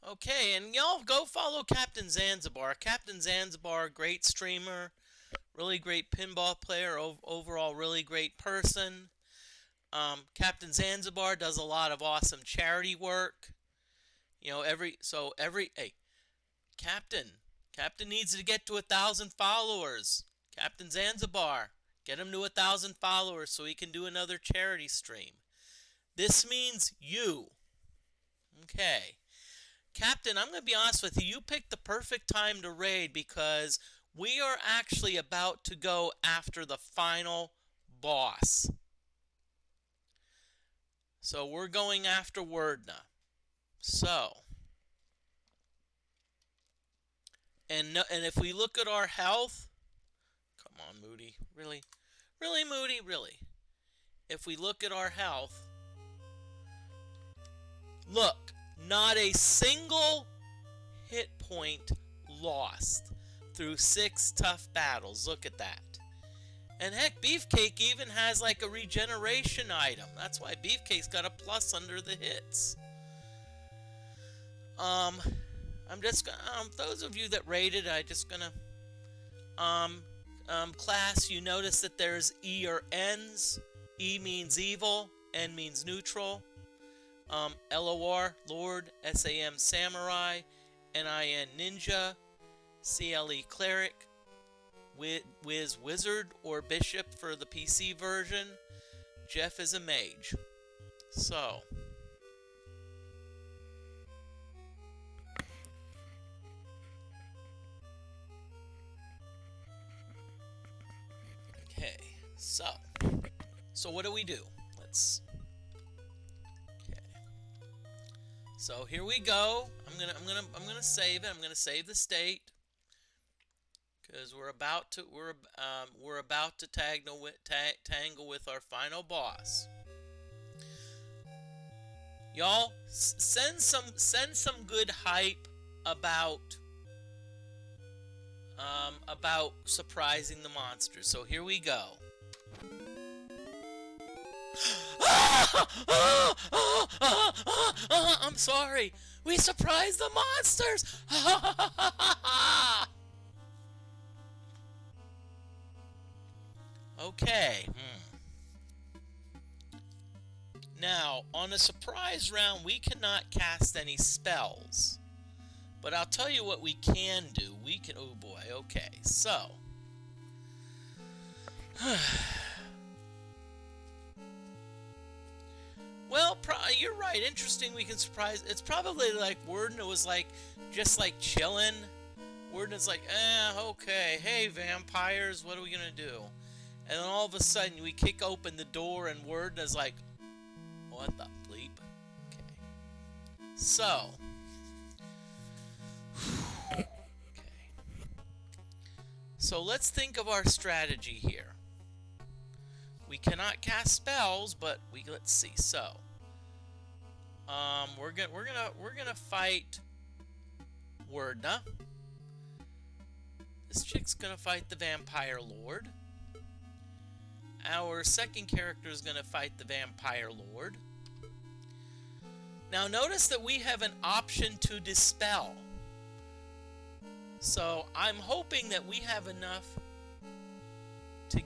[SPEAKER 1] Okay, and y'all go follow Captain Zanzibar. Captain Zanzibar, great streamer, really great pinball player, overall really great person. Captain Zanzibar does a lot of awesome charity work. You know, hey, Captain needs to get to 1,000 followers. Captain Zanzibar, get him to 1,000 followers so he can do another charity stream. This means you. Okay. Captain, I'm going to be honest with you. You picked the perfect time to raid because we are actually about to go after the final boss. So we're going after Werdna. So, and if we look at our health, come on, Moody, really, really, Moody, really. If we look at our health, look, not a single hit point lost through 6 tough battles. Look at that. And heck, Beefcake even has like a regeneration item. That's why Beefcake's got a plus under the hits. I'm just gonna, those of you that rated, I just gonna, class, you notice that there's E or N's. E means evil, N means neutral. LOR, Lord, SAM, Samurai, NIN, Ninja, CLE, Cleric, Wiz, Wizard, or Bishop for the PC version. Jeff is a mage. So, So what do we do? Let's. Okay. So here we go. I'm gonna save it. I'm gonna save the state because we're about to tangle with our final boss. Y'all, send some good hype about surprising the monsters. So here we go. I'm sorry. We surprised the monsters. Okay. Now, on a surprise round, we cannot cast any spells. But I'll tell you what we can do. We can... Oh, boy. Okay. So. Well, you're right. Interesting. We can surprise... It's probably like Werdna was like... Just like chilling. Werdna's like, okay. Hey, vampires. What are we going to do? And then all of a sudden, we kick open the door and Werdna's like... What the bleep? Okay. So. Okay. So let's think of our strategy here. We cannot cast spells, but let's see. So. We're gonna fight Werdna. This chick's gonna fight the Vampire Lord. Our second character is going to fight the Vampire Lord. Now notice that we have an option to dispel. So I'm hoping that we have enough to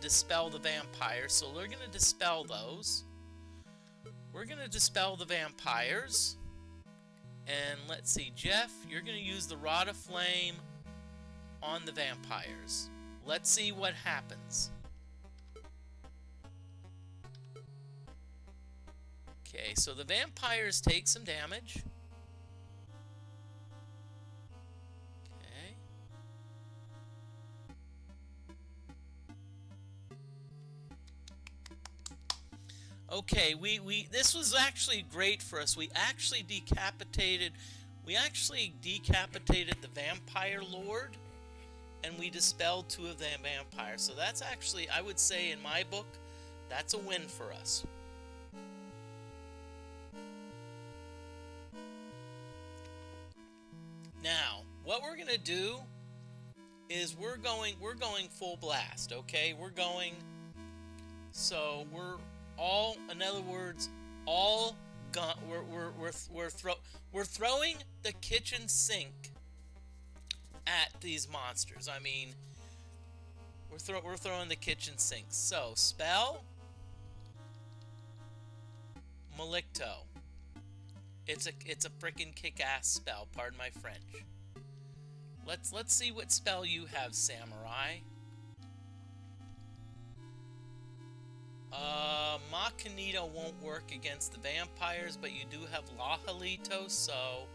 [SPEAKER 1] dispel the vampires. So we're going to dispel those. We're going to dispel the vampires. And let's see, Jeff, you're going to use the Rod of Flame on the vampires. Let's see what happens. Okay, so the vampires take some damage. Okay. Okay, this was actually great for us. We actually decapitated the Vampire Lord. And we dispelled 2 of the vampires. So that's actually, I would say in my book, that's a win for us. Now, what we're going to do is we're going full blast, okay? We're in other words, we're throwing the kitchen sink at these monsters. I mean, we're throwing the kitchen sink. So, spell Malicto. It's a frickin' kick-ass spell, pardon my French. Let's see what spell you have, Samurai. Machinito won't work against the vampires, but you do have Lahalito, so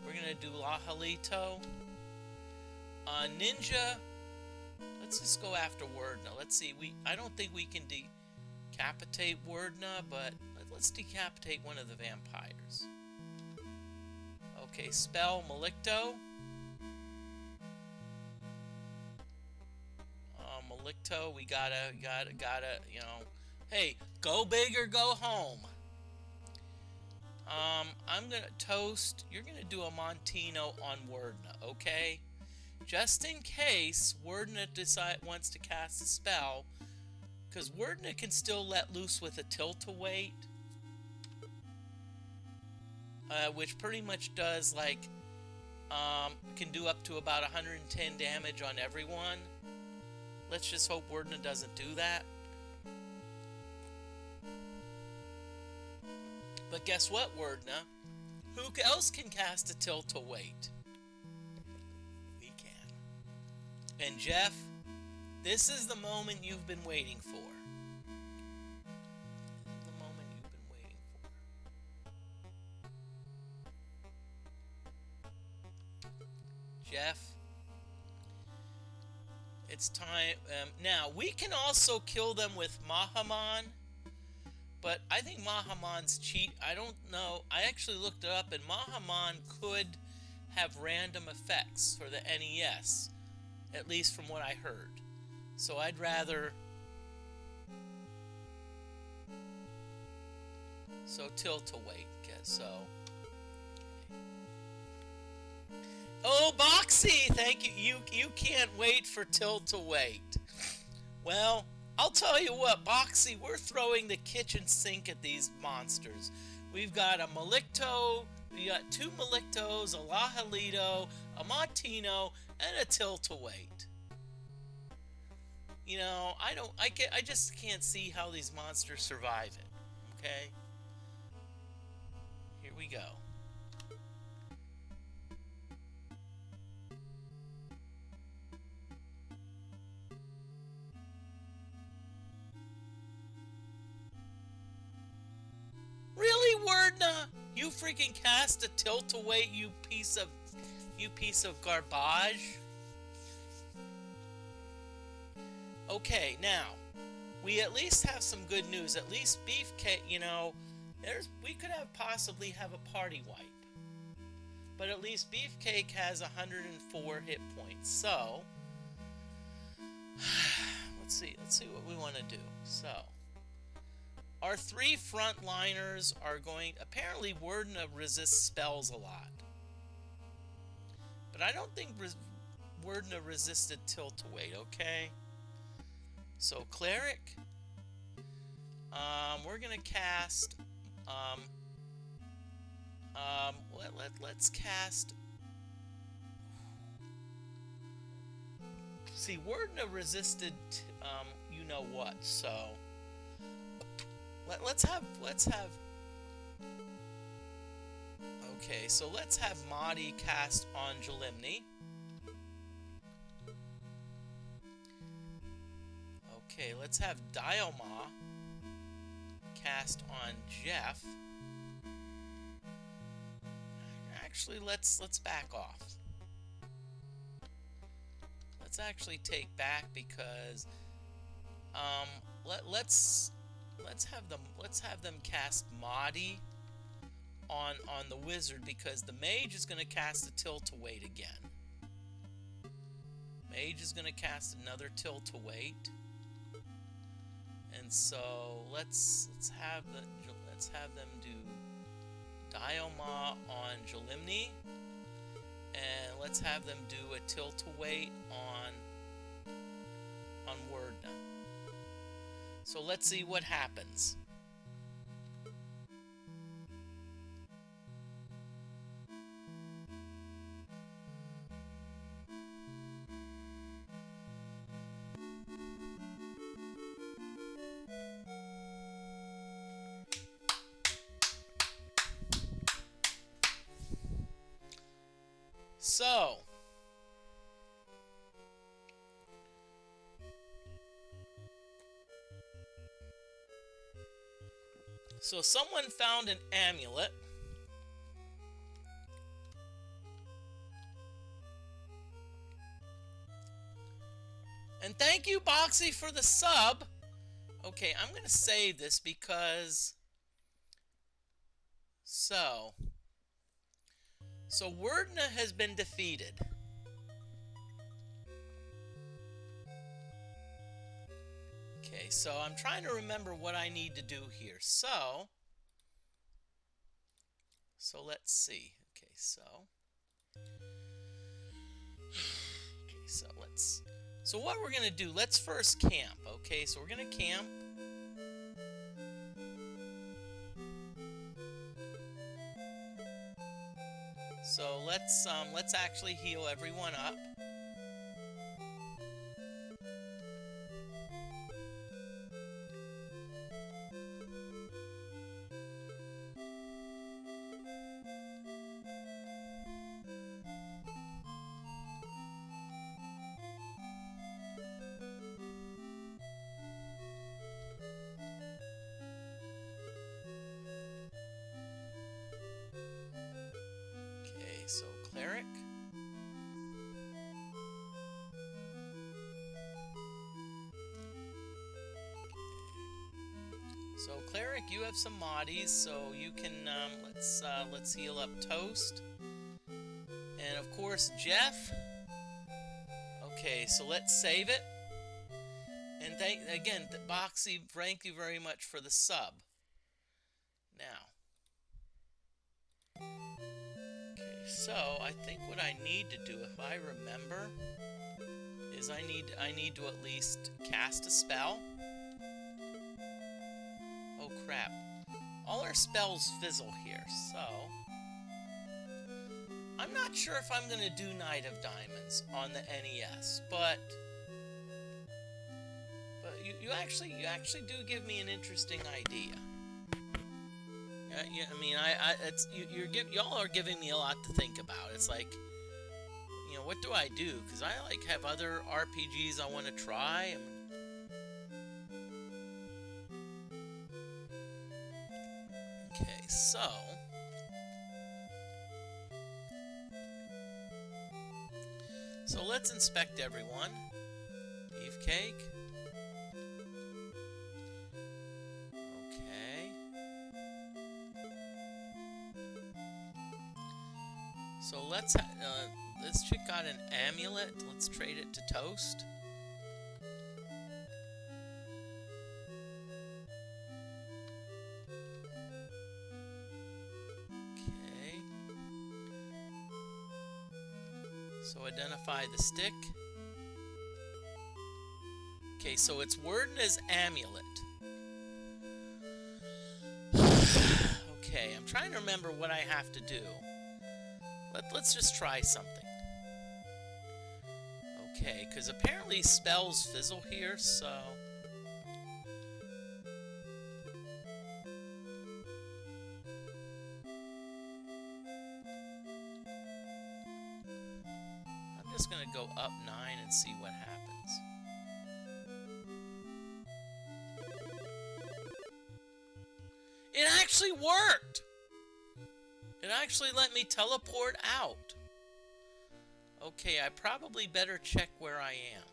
[SPEAKER 1] we're gonna do Lahalito. Ninja, let's just go after Werdna. Let's see, I don't think we can decapitate Werdna, but let's decapitate one of the vampires. Okay, spell Malicto. Malicto, we gotta, you know, hey, go big or go home. I'm gonna toast, you're gonna do a Montino on Werdna, okay? Just in case Werdna wants to cast a spell, because Werdna can still let loose with a tilt-a-weight, which pretty much does like can do up to about 110 damage on everyone. Let's just hope Werdna doesn't do that. But guess what, Werdna? Who else can cast a tilt-a-weight? And Jeff, this is the moment you've been waiting for. This is the moment you've been waiting for. Jeff, It's time. Now, we can also kill them with Mahamon, but I think Mahamon's cheat. I don't know. I actually looked it up, and Mahamon could have random effects for the NES, at least from what I heard. So I'd rather... So tilt-a-wait, so... Oh, Boxy! Thank you. You can't wait for tilt-a-wait. Well, I'll tell you what, Boxy, we're throwing the kitchen sink at these monsters. We've got a Malicto, we got 2 Malictos, a Lajalito, a Montino, and a tilt-a-wait. You know, I just can't see how these monsters survive it. Okay? Here we go. Really, Werdna? You freaking cast a tilt-a-wait, you piece of garbage. Okay, now we at least have some good news. At least Beefcake, you know, we could possibly have a party wipe. But at least Beefcake has 104 hit points. So let's see what we want to do. So our 3 frontliners are going... Apparently, Werdna resists spells a lot. But I don't think Werdna resisted tilt-a-wait, okay? So, Cleric. We're going to cast... let's cast... See, Werdna resisted, you-know-what, so... Let's have... Okay, so let's have Mahdi cast on Jalimni. Okay, let's have Dialma cast on Jeff. Actually, let's back off. Let's actually take back because let's have them cast Mahdi on the wizard because the mage is going to cast a tilt-a-wait again. Mage is going to cast another tilt-a-wait, and so let's have them do Dialma on Jalimni, and let's have them do a tilt-a-wait on Werdna. So let's see what happens. So someone found an amulet. And thank you, Boxy, for the sub. Okay, I'm going to save this because... So Werdna has been defeated. Okay, so I'm trying to remember what I need to do here. So let's see. Okay, so So what we're going to do, let's first camp. Okay, so we're going to camp. So let's actually heal everyone up. So cleric. So cleric, you have some moddies, so you can let's heal up Toast, and of course Jeff. Okay, so let's save it. And again, Boxy, thank you very much for the sub. Now, okay, so I think what I need to do, if I remember, is I need to at least cast a spell. Oh crap! All our spells fizzle here, so I'm not sure if I'm gonna do Knight of Diamonds on the NES, but you actually do give me an interesting idea. Yeah, I mean, it's y'all are giving me a lot to think about. It's like, you know, what do I do? Because I like have other RPGs I want to try. Okay, so let's inspect everyone. Beefcake. So let's this chick got an amulet. Let's trade it to Toast. Okay. So identify the stick. Okay, so it's Werdna's amulet. Okay, I'm trying to remember what I have to do. Let's just try something. Okay, because apparently spells fizzle here, so... I'm just going to go up 9 and see what happens. It actually worked! It actually let me teleport out. Okay, I probably better check where I am.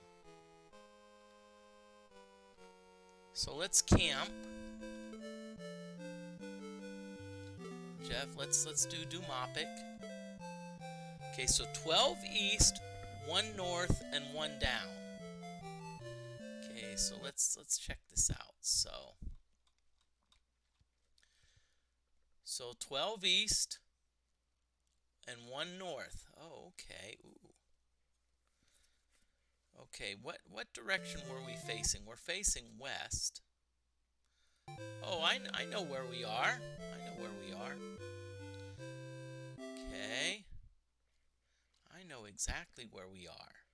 [SPEAKER 1] So let's camp. Jeff, let's do Dumopic. Okay, so 12 east, 1 north, and 1 down. Okay, so let's check this out. So 12 east and 1 north. Oh, okay. Ooh. Okay, what direction were we facing? We're facing west. Oh, I know where we are. I know where we are. Okay. I know exactly where we are.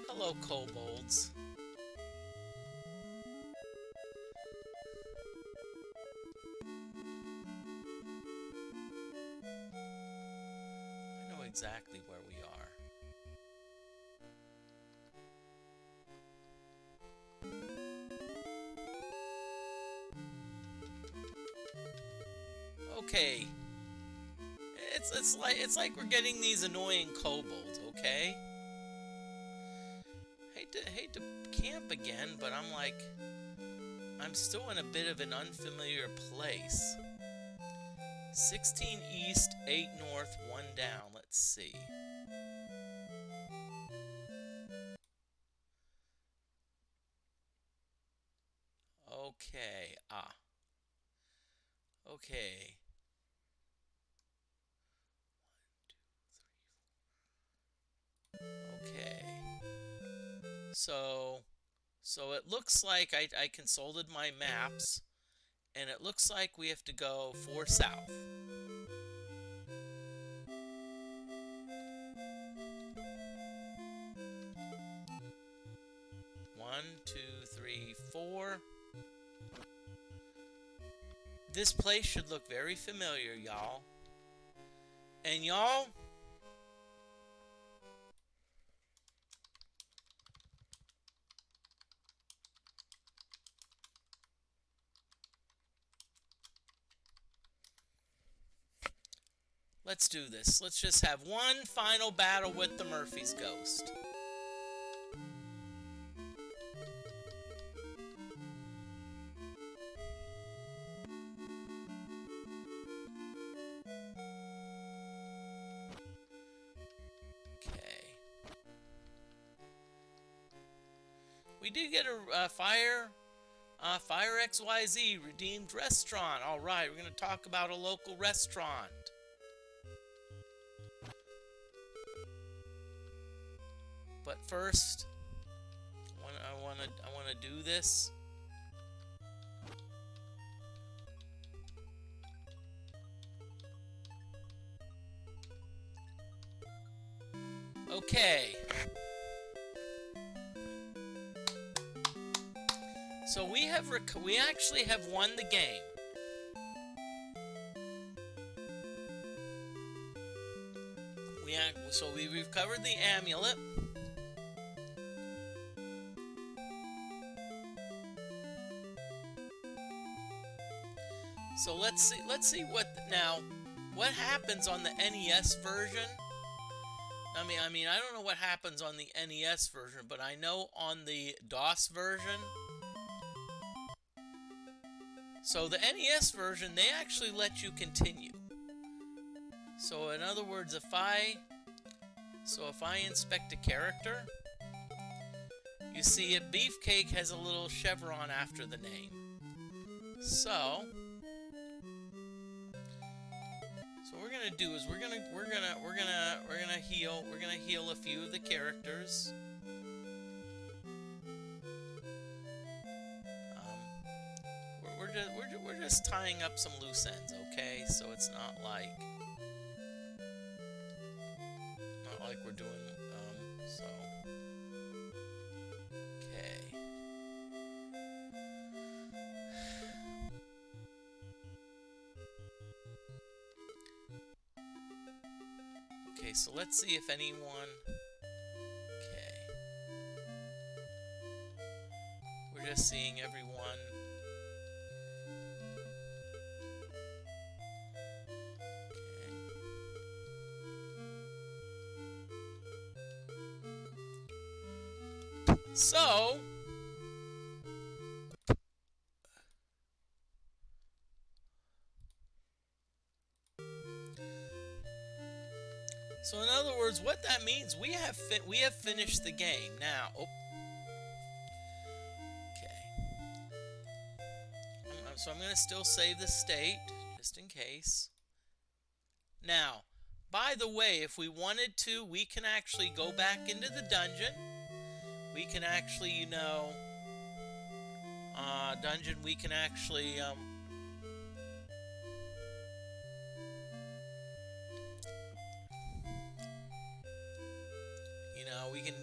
[SPEAKER 1] Hello, kobolds. I know exactly where we are. Okay. It's like we're getting these annoying kobolds, okay? Hate to camp again, but I'm still in a bit of an unfamiliar place. 16 east, 8 north, 1 down. Let's see. Okay. Okay. 1, 2, 3, 4. Okay. So it looks like I consulted my maps, and it looks like we have to go 4 south. One, two, three, 4. This place should look very familiar, y'all. And y'all, Let's do this. Let's just have one final battle with the Murphy's Ghost. Okay. We did get a Fire XYZ redeemed restaurant. All right, we're going to talk about a local restaurant. But first, I want to do this. Okay. So we actually have won the game. So we recovered the amulet. So let's see what happens on the NES version. I mean I don't know what happens on the NES version, but I know on the DOS version. So the NES version, they actually let you continue. So in other words, if I inspect a character, you see Beefcake has a little chevron after the name. So what we're gonna do is we're gonna heal a few of the characters. We're just tying up some loose ends, okay? So it's not like we're doing so. Okay. Okay, so let's see if anyone. Okay. We're just seeing everyone. So, in other words, what that means, we have finished the game now. Oh. Okay. So I'm going to still save the state just in case. Now, by the way, if we wanted to, we can actually go back into the dungeon. We can actually, we can actually,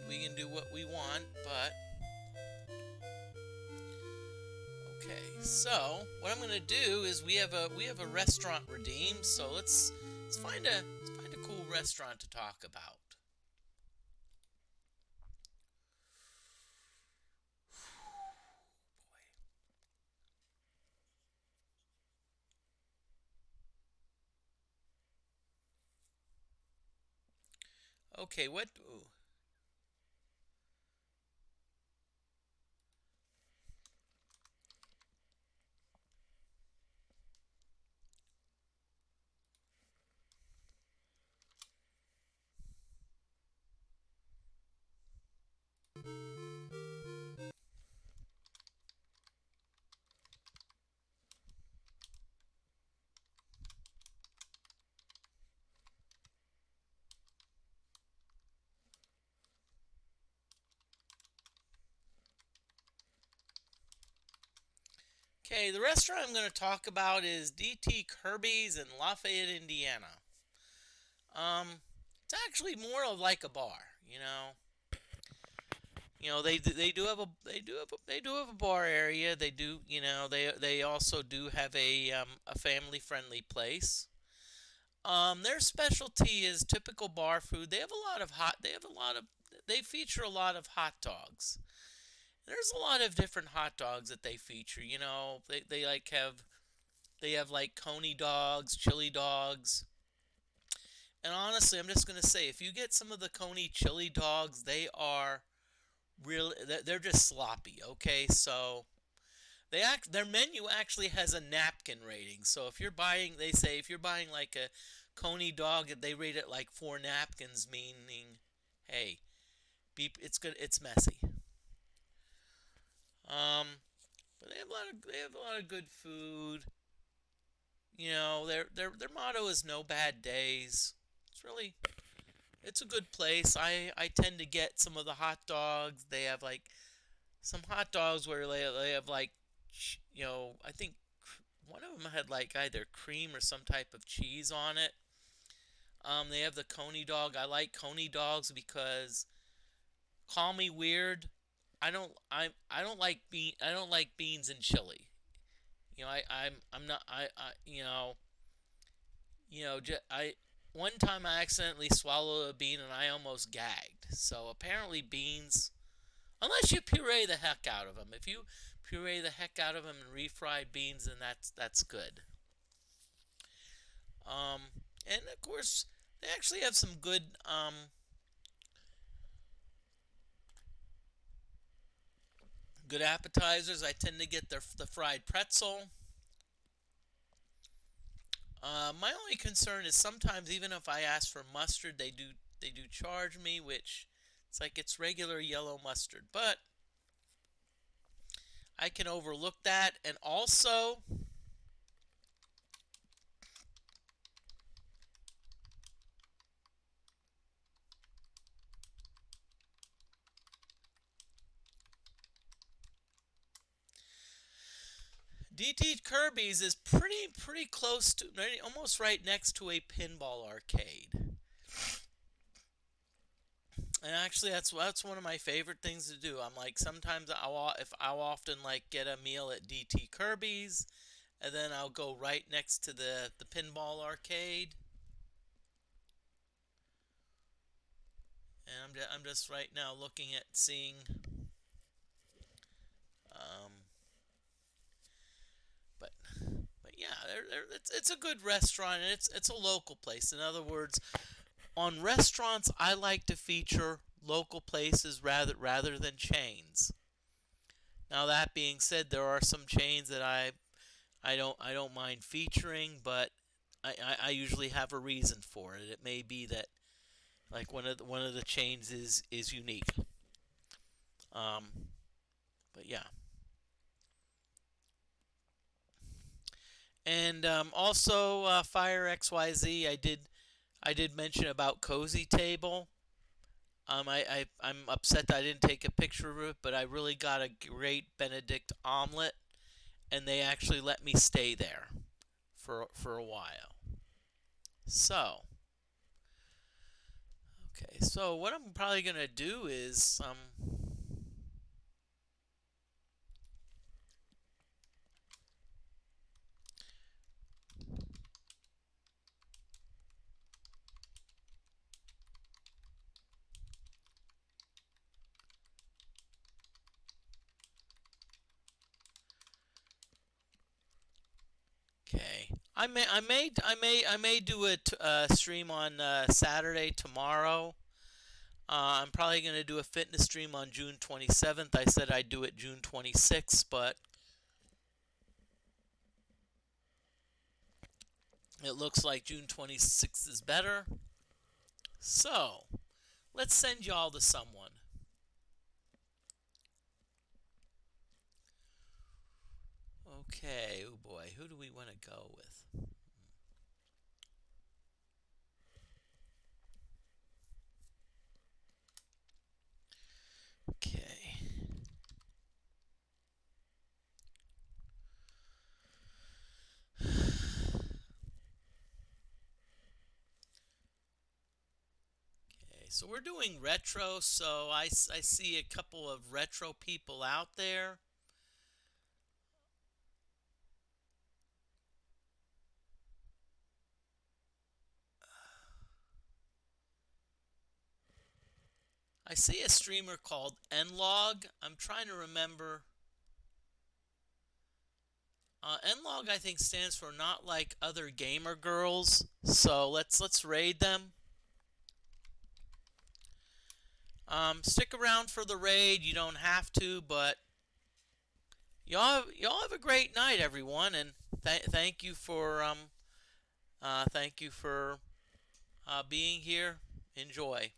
[SPEAKER 1] we can do what we want, but, okay, so, what I'm going to do is we have a restaurant redeemed, so let's find a cool restaurant to talk about. Okay, what? Ooh. Okay, the restaurant I'm going to talk about is DT Kirby's in Lafayette, Indiana. It's actually more of like a bar, they do have a bar area. They do, they also do have a family friendly place. Their specialty is typical bar food. They feature a lot of hot dogs. There's a lot of different hot dogs that they feature. They have like coney dogs, chili dogs. And honestly, I'm just gonna say, if you get some of the Coney chili dogs, they are really they're just sloppy. Okay, so their menu actually has a napkin rating. So if you're buying, they say if you're buying like a Coney dog, they rate it like 4 napkins, meaning, hey, it's good, it's messy. Um, but they have a lot of good food. You know, their motto is no bad days. It's really it's a good place. I tend to get some of the hot dogs. They have like some hot dogs where they have like, I think one of them had like either cream or some type of cheese on it. They have the Coney dog. I like Coney dogs because, call me weird, I don't like beans and chili. I'm not I you know I one time I accidentally swallowed a bean and I almost gagged. So apparently beans, unless you puree the heck out of them. If you puree the heck out of them and refry beans, then that's good. Um, and of course, they actually have some good appetizers. I tend to get the fried pretzel. My only concern is sometimes even if I ask for mustard, they do charge me, which it's like it's regular yellow mustard. But I can overlook that, and also DT Kirby's is pretty close to, almost right next to a pinball arcade. And actually, that's one of my favorite things to do. I'm like, sometimes I'll often like get a meal at DT Kirby's, and then I'll go right next to the pinball arcade, and I'm just right now looking at seeing. Um, but but yeah, it's a good restaurant, and it's a local place. In other words, on restaurants, I like to feature local places rather than chains. Now that being said, there are some chains that I don't mind featuring, but I usually have a reason for it. It may be that like one of the chains is unique. Um, but yeah, and also Fire XYZ. I did mention about Cozy Table. I'm upset that I didn't take a picture of it, but I really got a great Benedict omelet, and they actually let me stay there for a while. So, okay, so what I'm probably gonna do is okay. I may do a stream on Saturday tomorrow. I'm probably gonna do a fitness stream on June 27th. I said I'd do it June 26th, but it looks like June 26th is better. So let's send y'all to someone. Okay, oh boy, who do we want to go with? Okay. Okay, so we're doing retro, so I see a couple of retro people out there. I see a streamer called Nlog. I'm trying to remember. Nlog I think stands for not like other gamer girls. So let's raid them. Stick around for the raid. You don't have to, but y'all have a great night, everyone, and thank you for being here. Enjoy.